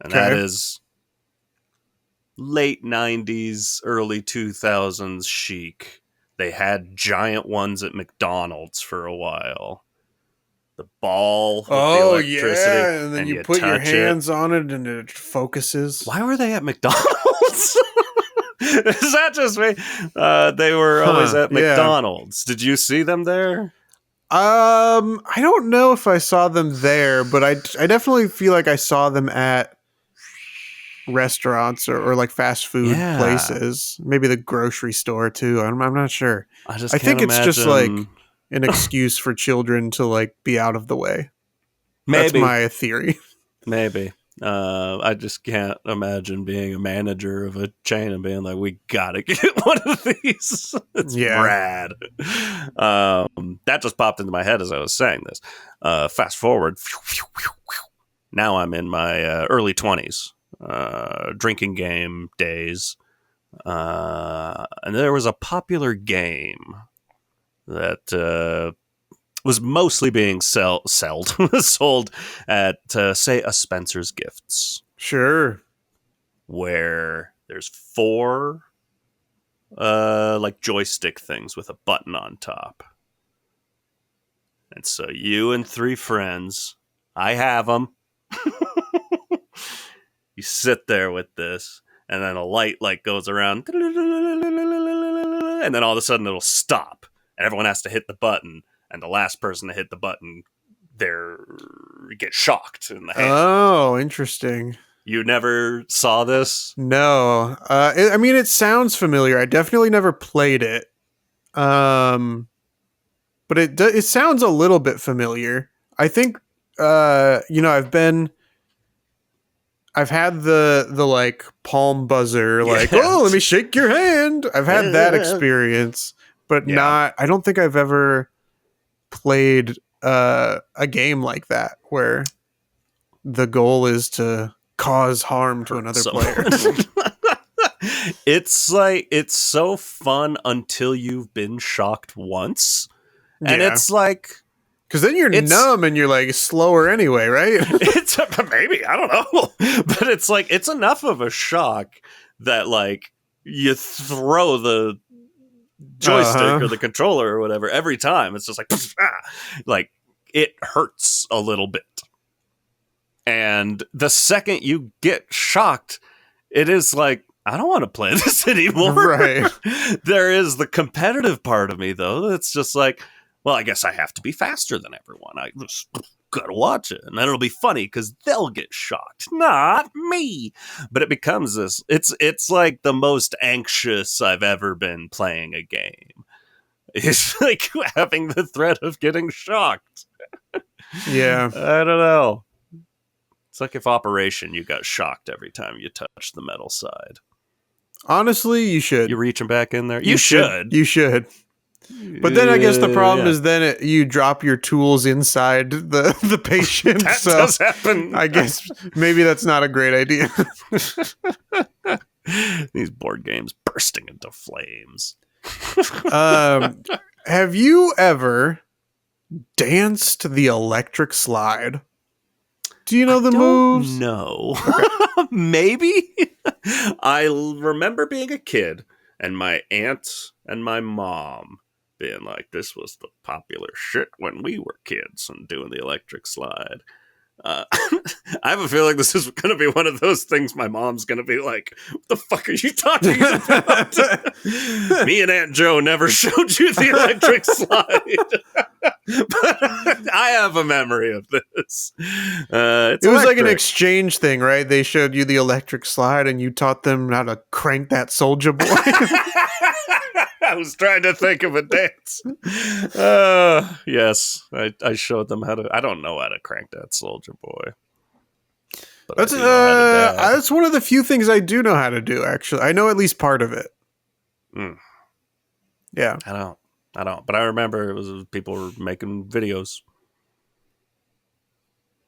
And that is late 90s, early 2000s chic. They had giant ones at McDonald's for a while. The ball with the electricity. And then you put your hands on it and it focuses. Why were they at McDonald's? Is that just me? They were always at McDonald's. Did you see them there? I don't know if I saw them there, but I definitely feel like I saw them at restaurants or like fast food places. Maybe the grocery store too. I'm not sure. I think it's just like an excuse for children to like be out of the way. Maybe. That's my theory. Maybe. I just can't imagine being a manager of a chain and being like, we gotta get one of these. It's rad. That just popped into my head as I was saying this. Fast forward. Now I'm in my early 20s, drinking game days. And there was a popular game that was mostly being sold at, say, a Spencer's Gifts. Sure. Where there's 4 like joystick things with a button on top. And so you and 3 friends, I have them. You sit there with this, and then a light like goes around, and then all of a sudden it'll stop, and everyone has to hit the button. And the last person to hit the button, get shocked in the hand. Oh, interesting. You never saw this? No. I mean, it sounds familiar. I definitely never played it. But it sounds a little bit familiar. I think, I've had the like palm buzzer, like, oh, let me shake your hand. I've had that experience, but I don't think I've ever played a game like that where the goal is to cause harm to another player. It's so fun until you've been shocked once. And it's like, because then you're numb and you're like slower anyway, right? It's maybe, I don't know. But it's like, it's enough of a shock that like you throw the joystick or the controller or whatever, every time it's just like it hurts a little bit. And the second you get shocked, it is like, I don't want to play this anymore. Right. There is the competitive part of me, though, that's just like, well, I guess I have to be faster than everyone. I just gotta watch it. And then it'll be funny because they'll get shocked, not me. But it becomes this. It's like the most anxious I've ever been playing a game. It's like having the threat of getting shocked. Yeah. I don't know. It's like if Operation, you got shocked every time you touched the metal side. Honestly, you should. You reaching back in there? You should. You should. But then I guess the problem is then you drop your tools inside the patient. That does happen. I guess maybe that's not a great idea. These board games bursting into flames. Have you ever danced the electric slide? Do you know the moves? No. Maybe. I remember being a kid and my aunt and my mom being like, this was the popular shit when we were kids, and doing the electric slide. I have a feeling this is going to be one of those things my mom's going to be like, what the fuck are you talking about? Me and Aunt Joe never showed you the electric slide. But I have a memory of this. It was like an exchange thing, right? They showed you the electric slide and you taught them how to crank that Soldier Boy. I was trying to think of a dance. Yes, I showed them how to. I don't know how to crank that Soldier Boy. But that's one of the few things I do know how to do, actually. I know at least part of it. Yeah. I don't. But I remember it was people were making videos.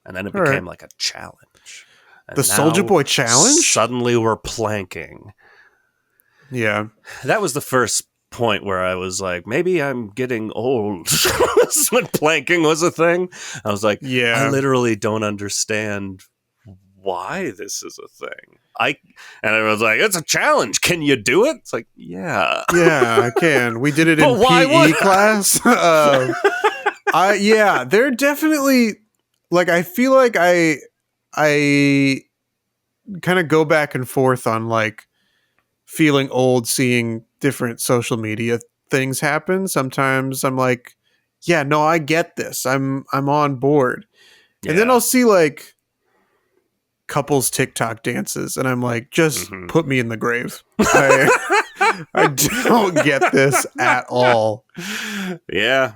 And then it became like a challenge. And the Soldier Boy challenge? Suddenly we're planking. Yeah. That was the first point where I was like, maybe I'm getting old. When planking was a thing. I was like, I literally don't understand why this is a thing. And I was like, it's a challenge. Can you do it? It's like, yeah. Yeah, I can. We did it in PE class. They're definitely like, I feel like I kind of go back and forth on like feeling old, seeing different social media things happen. Sometimes I'm like, yeah, no, I get this. I'm on board. Yeah. And then I'll see like couples TikTok dances and I'm like, just put me in the grave. I don't get this at all. Yeah.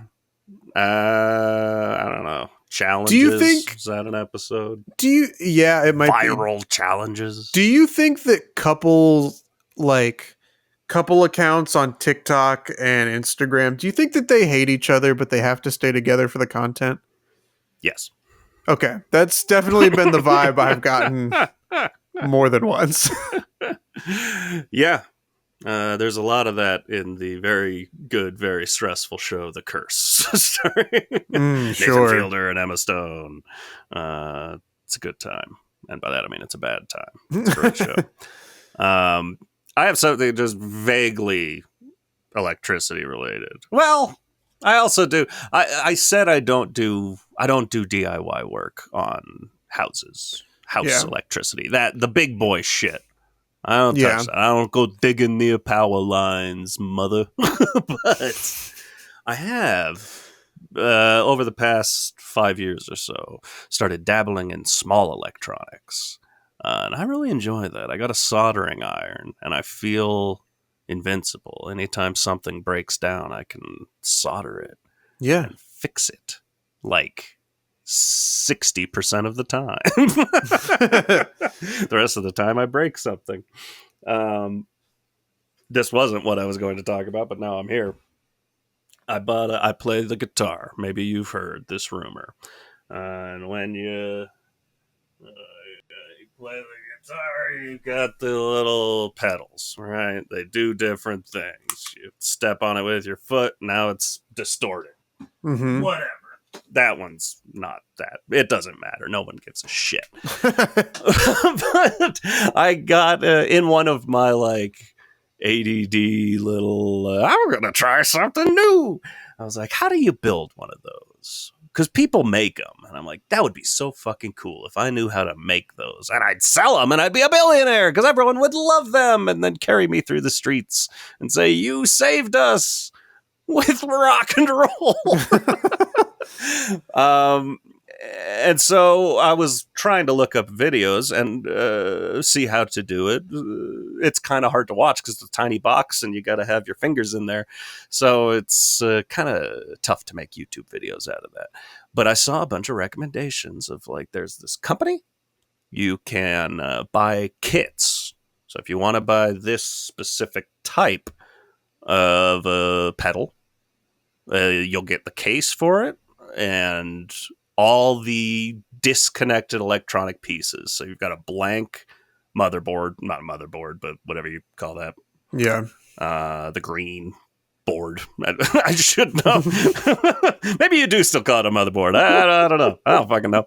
I don't know. Challenges. Do you think, is that an episode? It might viral challenges. Do you think that couple accounts on TikTok and Instagram, do you think that they hate each other but they have to stay together for the content? Yes. Okay. That's definitely been the vibe I've gotten more than once. Yeah. There's a lot of that in the very good, very stressful show, The Curse, starring Nathan Fielder and Emma Stone. It's a good time. And by that, I mean it's a bad time. It's a great show. I have something just vaguely electricity related. Well, I also do. I said I don't do DIY work on house electricity. That the big boy shit. I don't touch that. I don't go digging near power lines, mother. But I have over the past 5 years or so started dabbling in small electronics. And I really enjoy that. I got a soldering iron, and I feel invincible. Anytime something breaks down, I can solder it and fix it. Like 60% of the time. The rest of the time, I break something. This wasn't what I was going to talk about, but now I'm here. I play the guitar. Maybe you've heard this rumor. And when you play the guitar, you got the little pedals, right? They do different things. You step on it with your foot, now it's distorted. Whatever. That one's not that. It doesn't matter. No one gives a shit. But I got in one of my ADD little, I'm going to try something new. I was like, how do you build one of those? Because people make them. And I'm like, that would be so fucking cool if I knew how to make those. And I'd sell them and I'd be a billionaire because everyone would love them and then carry me through the streets and say, you saved us with rock and roll. And so I was trying to look up videos and see how to do it. It's kind of hard to watch because it's a tiny box and you got to have your fingers in there. So it's kind of tough to make YouTube videos out of that. But I saw a bunch of recommendations of like, there's this company. You can buy kits. So if you want to buy this specific type of a pedal, you'll get the case for it and all the disconnected electronic pieces. So you've got a blank motherboard, not a motherboard, but whatever you call that. Yeah. The green board. I should know. Maybe you do still call it a motherboard. I don't know. I don't fucking know.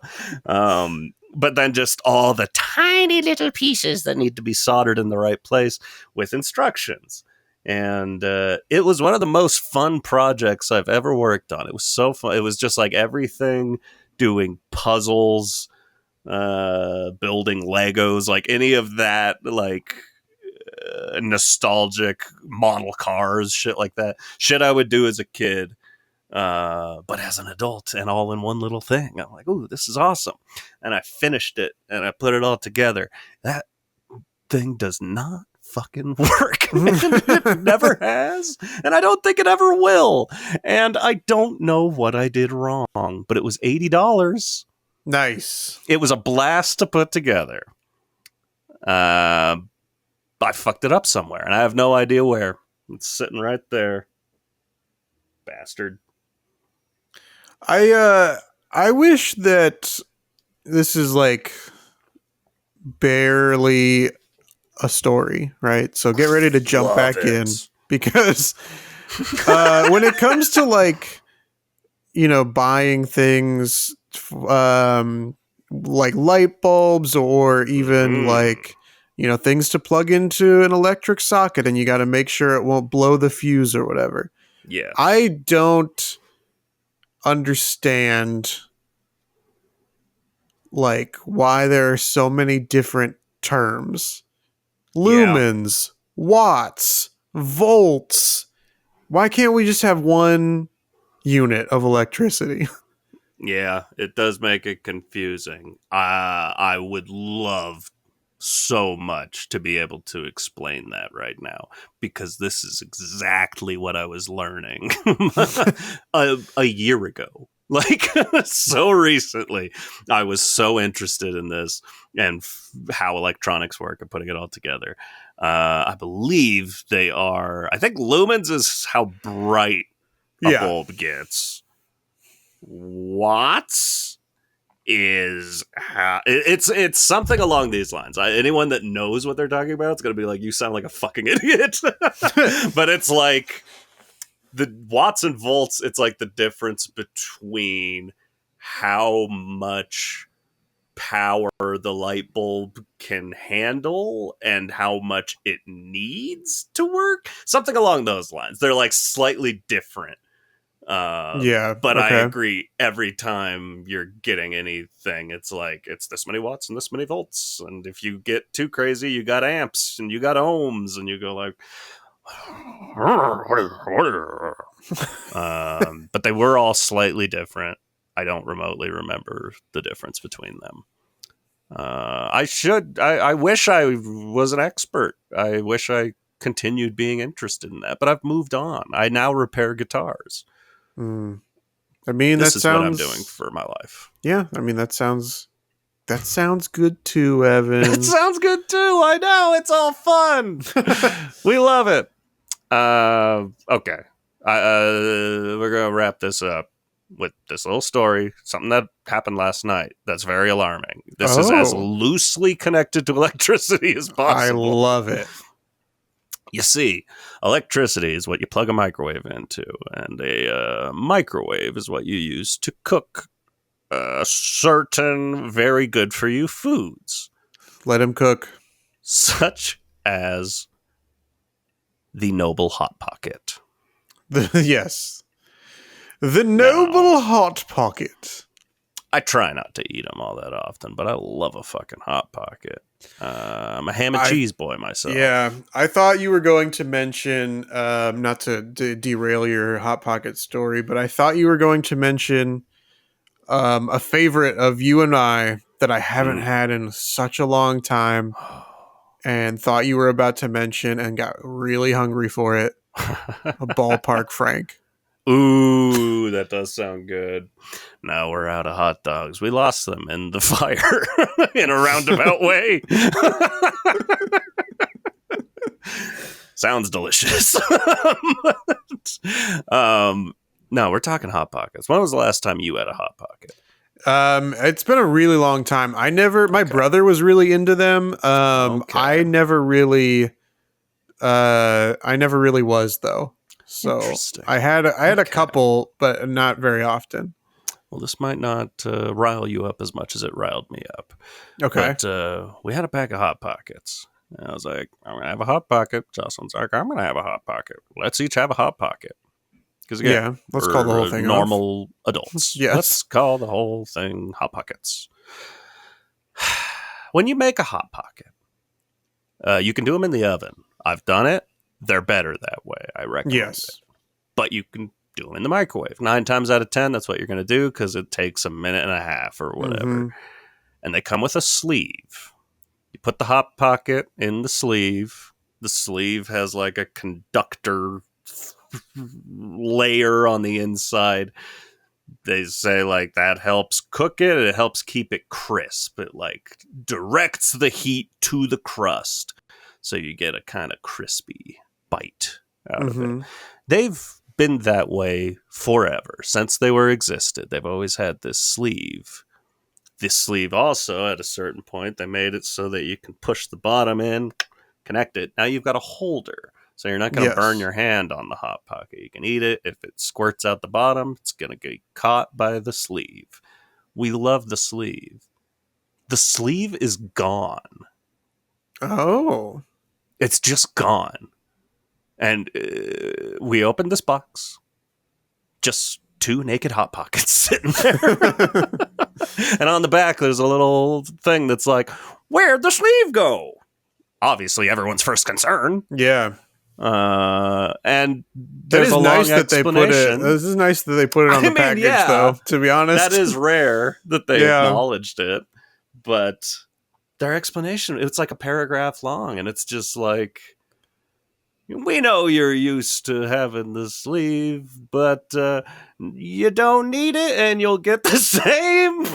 But then just all the tiny little pieces that need to be soldered in the right place with instructions. And it was one of the most fun projects I've ever worked on. It was so fun. It was just like everything, doing puzzles, building Legos, like any of that, like nostalgic model cars, shit like that. Shit I would do as a kid, but as an adult and all in one little thing. I'm like, ooh, this is awesome. And I finished it and I put it all together. That thing does not fucking work. It never has, and I don't think it ever will. And I don't know what I did wrong, but it was $80. Nice. It was a blast to put together. I fucked it up somewhere, and I have no idea where. It's sitting right there. Bastard. I wish that this is like barely a story, right? So get ready to jump back in, because when it comes to like, you know, buying things like light bulbs or even like, you know, things to plug into an electric socket and you got to make sure it won't blow the fuse or whatever. Yeah. I don't understand like why there are so many different terms. Lumens, watts, volts. Why can't we just have one unit of electricity? Yeah, it does make it confusing. I would love so much to be able to explain that right now, because this is exactly what I was learning a year ago. Like, so recently, I was so interested in this and how electronics work and putting it all together. I believe they are, I think lumens is how bright a bulb gets. Watts is how, it's something along these lines. Anyone that knows what they're talking about is going to be like, you sound like a fucking idiot. But it's like the watts and volts, it's like the difference between how much power the light bulb can handle and how much it needs to work. Something along those lines. They're like slightly different. But I agree, every time you're getting anything, it's like, it's this many watts and this many volts. And if you get too crazy, you got amps and you got ohms and you go like, but they were all slightly different. I don't remotely remember the difference between them. I wish I was an expert. I wish I continued being interested in that, but I've moved on. I now repair guitars. I mean, this is what I'm doing for my life. Yeah, I mean, that sounds good too, Evan. It sounds good too. I know, it's all fun. We love it. Okay. We're gonna wrap this up with this little story, something that happened last night that's very alarming. This is as loosely connected to electricity as possible. I love it. You see, electricity is what you plug a microwave into, and a microwave is what you use to cook certain very good for you foods. Let him cook. Such as the noble Hot Pocket. Yes. The noble Hot Pocket. I try not to eat them all that often, but I love a fucking Hot Pocket. I'm a ham and cheese boy myself. Yeah, I thought you were going to mention, not to derail your Hot Pocket story, but I thought you were going to mention a favorite of you and I that I haven't had in such a long time, and thought you were about to mention and got really hungry for it. A Ballpark Frank. Ooh, that does sound good. Now we're out of hot dogs. We lost them in the fire in a roundabout way. Sounds delicious. No, we're talking Hot Pockets. When was the last time you had a Hot Pocket? It's been a really long time. My brother was really into them. I never really was though. So I had a couple, but not very often. Well, this might not rile you up as much as it riled me up. Okay. But we had a pack of Hot Pockets. And I was like, I'm going to have a Hot Pocket. Jocelyn's like, I'm going to have a Hot Pocket. Let's each have a Hot Pocket. Because again, let's call the whole thing normal adults. Yes. Let's call the whole thing Hot Pockets. When you make a Hot Pocket, you can do them in the oven. I've done it. They're better that way. I recommend it. But you can do them in the microwave. 9 times out of 10, that's what you're going to do because it takes a minute and a half or whatever. Mm-hmm. And they come with a sleeve. You put the Hot Pocket in the sleeve. The sleeve has like a conductor layer on the inside. They say like that helps cook it. It helps keep it crisp. It like directs the heat to the crust. So you get a kind of crispy bite out of it. They've been that way forever since they were existed. They've always had this sleeve. This sleeve also, at a certain point, they made it so that you can push the bottom in, connect it. Now you've got a holder, so you're not going to burn your hand on the Hot Pocket. You can eat it. If it squirts out the bottom, it's going to get caught by the sleeve. We love the sleeve. The sleeve is gone. Oh. It's just gone. And we opened this box. Just 2 naked Hot Pockets sitting there. And on the back, there's a little thing that's like, where'd the sleeve go? Obviously, everyone's first concern. Yeah. And there's a long explanation. This is nice that they put it on the package, though, to be honest. That is rare that they acknowledged it. But their explanation, it's like a paragraph long, and it's just like, we know you're used to having the sleeve, but you don't need it, and you'll get the same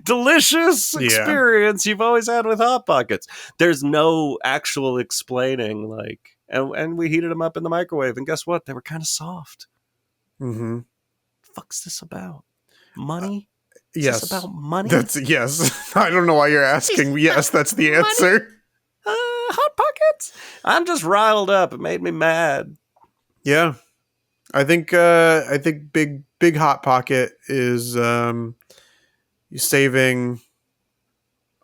delicious experience you've always had with Hot Pockets. There's no actual explaining, like, and we heated them up in the microwave, and guess what? They were kind of soft. Mm-hmm. Fuck's this about? Money? Yes. Is this about money? Yes. I don't know why you're asking. Yes, that's the answer. Hot Pockets? I'm just riled up. It made me mad. Yeah. I think big Hot Pocket is saving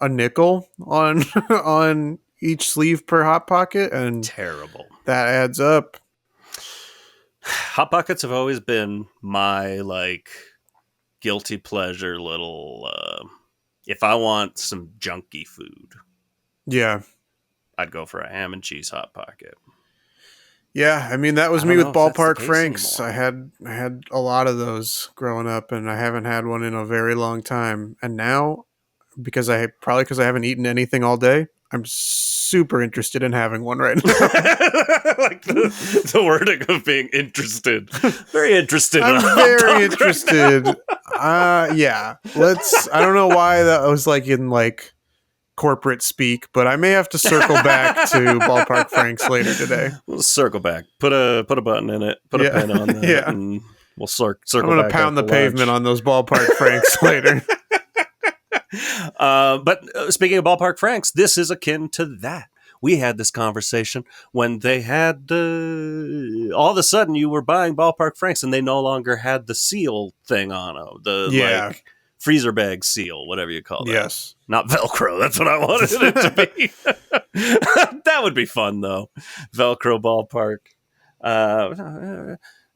a nickel on each sleeve per Hot Pocket, and terrible. That adds up. Hot Pockets have always been my like guilty pleasure little if I want some junky food. Yeah. I'd go for a ham and cheese Hot Pocket. Yeah, I mean that was me with Ballpark Franks. I had a lot of those growing up, and I haven't had one in a very long time. And now, because I haven't eaten anything all day, I'm super interested in having one right now. Like the wording of being interested. Very interested. I'm very interested. Yeah. I don't know why that was like in like corporate speak, but I may have to circle back to Ballpark Franks later today. We'll circle back. Put a button in it. Put a pen on that, and we'll circle back. I'm going to pound the pavement on those Ballpark Franks later. But speaking of Ballpark Franks, this is akin to that. We had this conversation when they had all of a sudden you were buying Ballpark Franks and they no longer had the seal thing on them. freezer bag seal, whatever you call that. Yes. Not Velcro. That's what I wanted it to be. That would be fun, though. Velcro ballpark.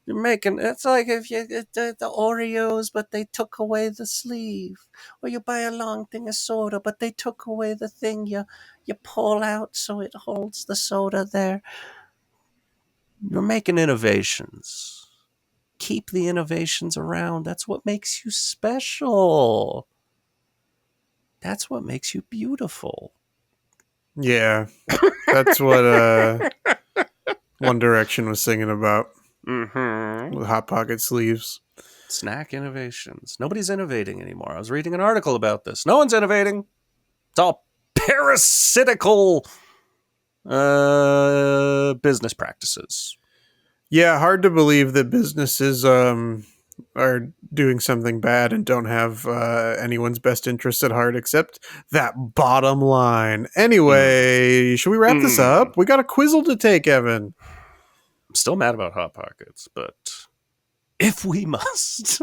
You're making it's like if you the Oreos, but they took away the sleeve, or you buy a long thing of soda, but they took away the thing you pull out so it holds the soda there. You're making innovations. Keep the innovations around. That's what makes you special. That's what makes you beautiful. Yeah, that's what One Direction was singing about. Mm-hmm. With Hot Pocket sleeves. Snack innovations. Nobody's innovating anymore. I was reading an article about this. No one's innovating. It's all parasitical business practices. Yeah, hard to believe that businesses are doing something bad and don't have anyone's best interest at heart except that bottom line. Anyway, should we wrap this up? We got a quizzle to take, Evan. I'm still mad about Hot Pockets, but if we must,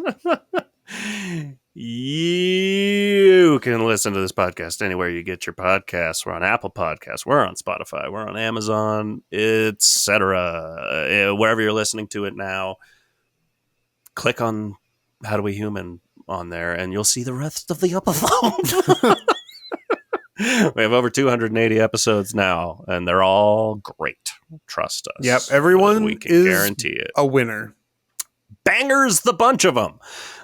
you can listen to this podcast anywhere you get your podcasts. We're on Apple Podcasts. We're on Spotify. We're on Amazon, etc. Wherever you're listening to it now, click on How Do We Human on there, and you'll see the rest of the episode. We have over 280 episodes now, and they're all great. Trust us. Yep, everyone we can is guarantee it. A winner. Bangers the bunch of them.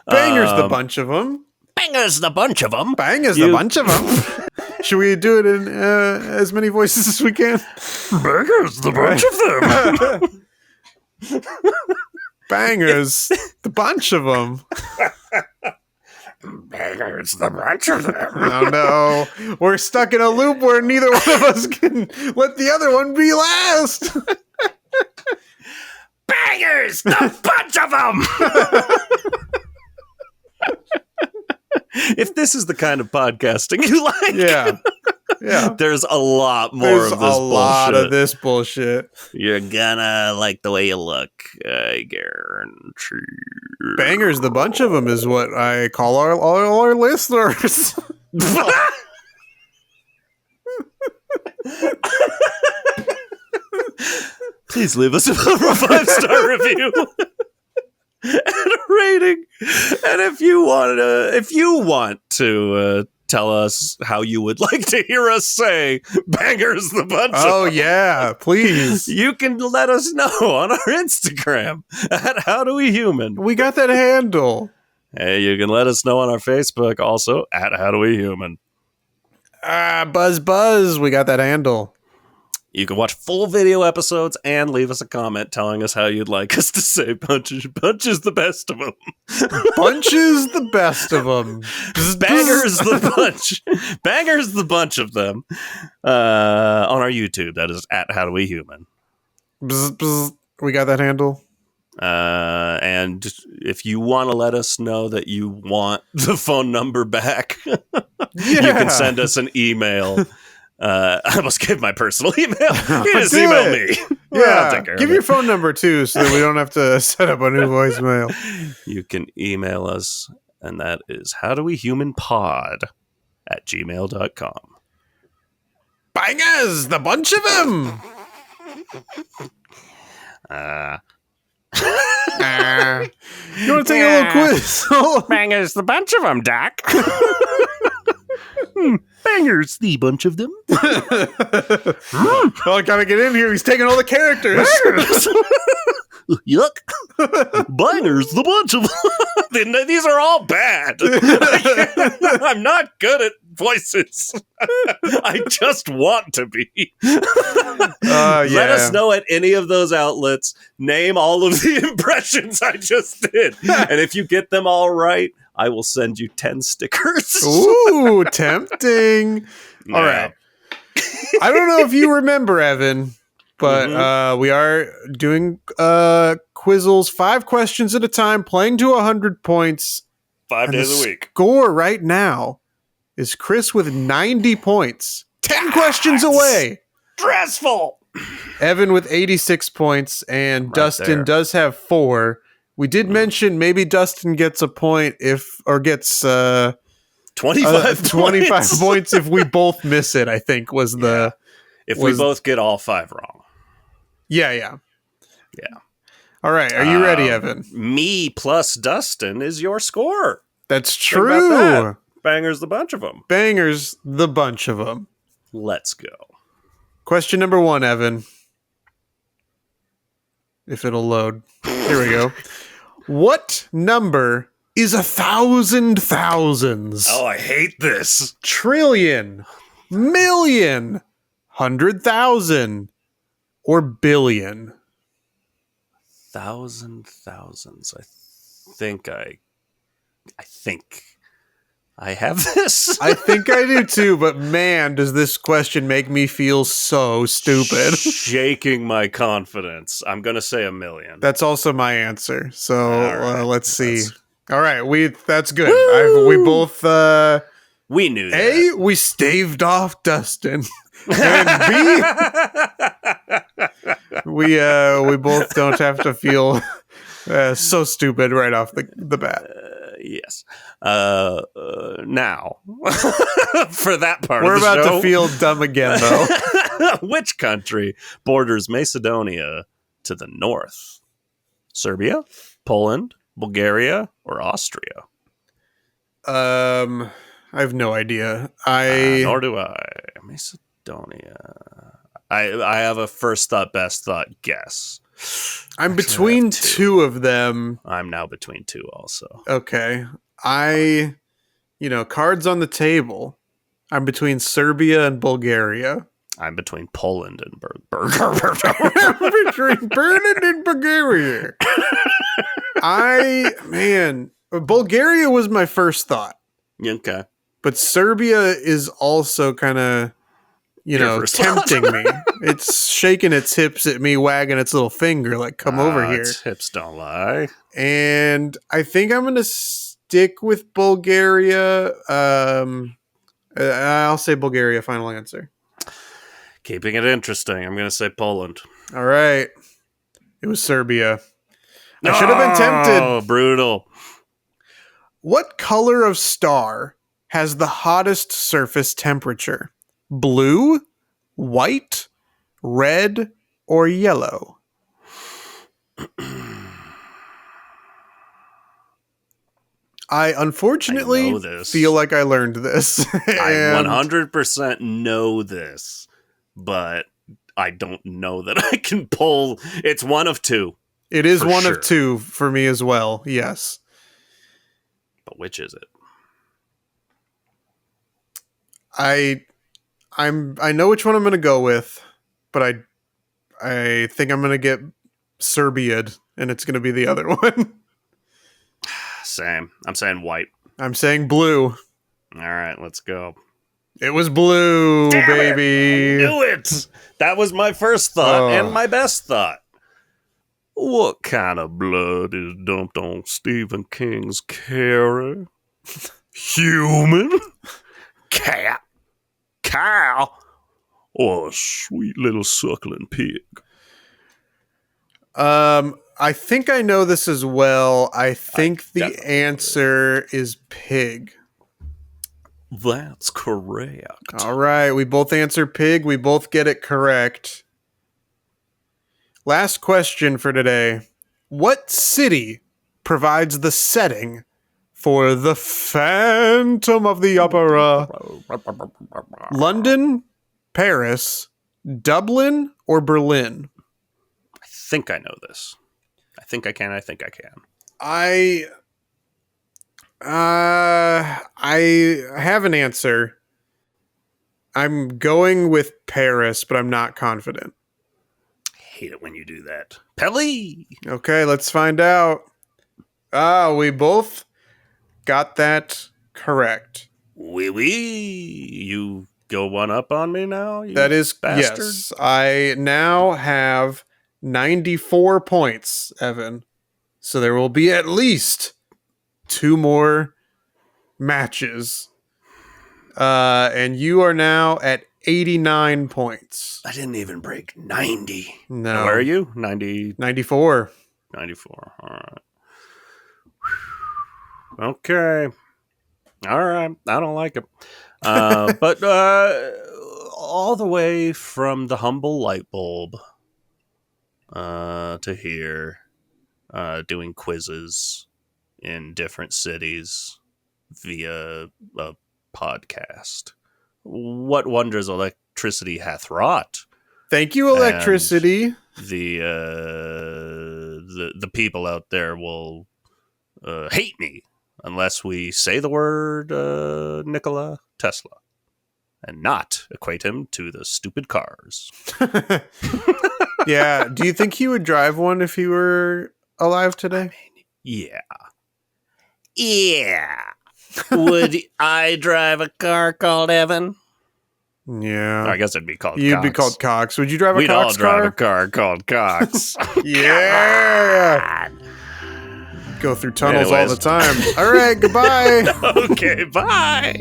Bangers the bunch of them. Bangers the bunch of them. Bangers the bunch of them. Should we do it in as many voices as we can? Bangers the bunch of them. Bangers the bunch of them. Bangers the bunch of them. Oh no. We're stuck in a loop where neither one of us can let the other one be last. Bangers the bunch of them. If this is the kind of podcasting you like, yeah, there's a lot more of this bullshit. There's a lot of this bullshit. You're gonna like the way you look, I guarantee. Bangers, the bunch of them, is what I call all our listeners. Please leave us a 5-star review. And a rating. And if you want to tell us how you would like to hear us say bangers the bunch oh of them, yeah, please, you can let us know on our Instagram at HowDoWeHuman. We got that handle. Hey, you can let us know on our Facebook also at HowDoWeHuman. Buzz, we got that handle. You can watch full video episodes and leave us a comment telling us how you'd like us to say bunch is the best of them. Bunch is the best of them. Bangers the bunch. Bangers the bunch of them. On our YouTube, that is at HowDoWeHuman. We got that handle. And if you want to let us know that you want the phone number back, you can send us an email. I almost gave my personal email. You just email me. Yeah, give your phone number too, so that we don't have to set up a new voicemail. You can email us, and that is howdowehumanpod@gmail.com. Bangers, the bunch of them. You want to take a little quiz? Bangers, the bunch of them, Doc. Bangers, the bunch of them. Oh, I gotta get in here. He's taking all the characters. Yuck. Bangers, the bunch of them. These are all bad. I'm not good at voices. I just want to be. Let us know at any of those outlets. Name all of the impressions I just did. And if you get them all right, I will send you 10 stickers. Ooh, tempting. All right. I don't know if you remember, Evan, but we are doing quizzles, 5 questions at a time, playing to 100 points. 5 days a week. Score right now is Chris with 90 points. 10 questions away. Stressful. Evan with 86 points, and Dustin does have 4. We did mention maybe Dustin gets a point gets 25 points if we both miss it, I think was the... If we both get all 5 wrong. Yeah. Yeah. All right. Are you ready, Evan? Me plus Dustin is your score. That's Think about true. that. Bangers the bunch of them. Bangers the bunch of them. Let's go. Question number 1, Evan. If it'll load. Here we go. What number is 1,000 thousands? Oh, I hate this. Trillion, million, 100,000, or billion? 1,000 thousands. I think I have this. I think I do too, but man, does this question make me feel so stupid. Shaking my confidence. I'm going to say 1 million. That's also my answer. So right. Let's see. All right, that's good. We both we knew that. we staved off Dustin. And B, we both don't have to feel so stupid right off the bat. Yes. Now, for that part we're of the about show, to feel dumb again, though. Which country borders Macedonia to the north? Serbia, Poland, Bulgaria, or Austria? I have no idea. Nor do I. Macedonia. I have a first thought, best thought guess. I'm between two of them. I'm now between 2 also. Okay. Cards on the table. I'm between Serbia and Bulgaria. I'm between Poland and between Poland and Bulgaria. Bulgaria was my first thought. Okay. But Serbia is also kind of, tempting me. It's shaking its hips at me, wagging its little finger like, come over here. Its hips don't lie. And I think I'm going to stick with Bulgaria. I'll say Bulgaria, final answer. Keeping it interesting, I'm going to say Poland. All right. It was Serbia. I should have been tempted. Oh, brutal. What color of star has the hottest surface temperature? Blue, white, red, or yellow? I unfortunately feel like I learned this. I 100% know this, but I don't know that I can pull. It's one of 2. It is one of 2 for me as well. Yes. But which is it? I know which one I'm going to go with, but I think I'm going to get Serbia'd, and it's going to be the other one. Same. I'm saying white. I'm saying blue. All right, let's go. It was blue, Damn baby. I knew it. That was my first thought and my best thought. What kind of blood is dumped on Stephen King's Carrie? Human? Cat? Cow? Or a sweet little suckling pig? I think I know this as well. I think the answer is pig. That's correct. All right, we both answer pig. We both get it correct. Last question for today. What city provides the setting for the Phantom of the Opera? London, Paris, Dublin, or Berlin? I think I know this. I think I can. I have an answer. I'm going with Paris, but I'm not confident. I hate it when you do that. Pelly! Okay, let's find out. We both got that correct. Wee wee. You go one up on me now, you that is bastard? Yes. I now have 94 points, Evan. So there will be at least 2 more matches. And you are now at 89 points. I didn't even break 90. No. Where are you? 90. 94. 94. All right. Okay. All right. I don't like it. But all the way from the humble light bulb to here, doing quizzes in different cities via a podcast. What wonders electricity hath wrought, Thank you, and electricity. the people out there will hate me unless we say the word Nikola Tesla and not equate him to the stupid cars. Yeah. Do you think he would drive one if he were alive today? Yeah. Yeah. Would I drive a car called Evan? Yeah. I guess it'd be called You'd Cox. be called Cox. Would you drive a We'd all Cox drive car? a car called Cox. Yeah. Go through tunnels all Anyways. the time. All right. Goodbye. Okay, bye.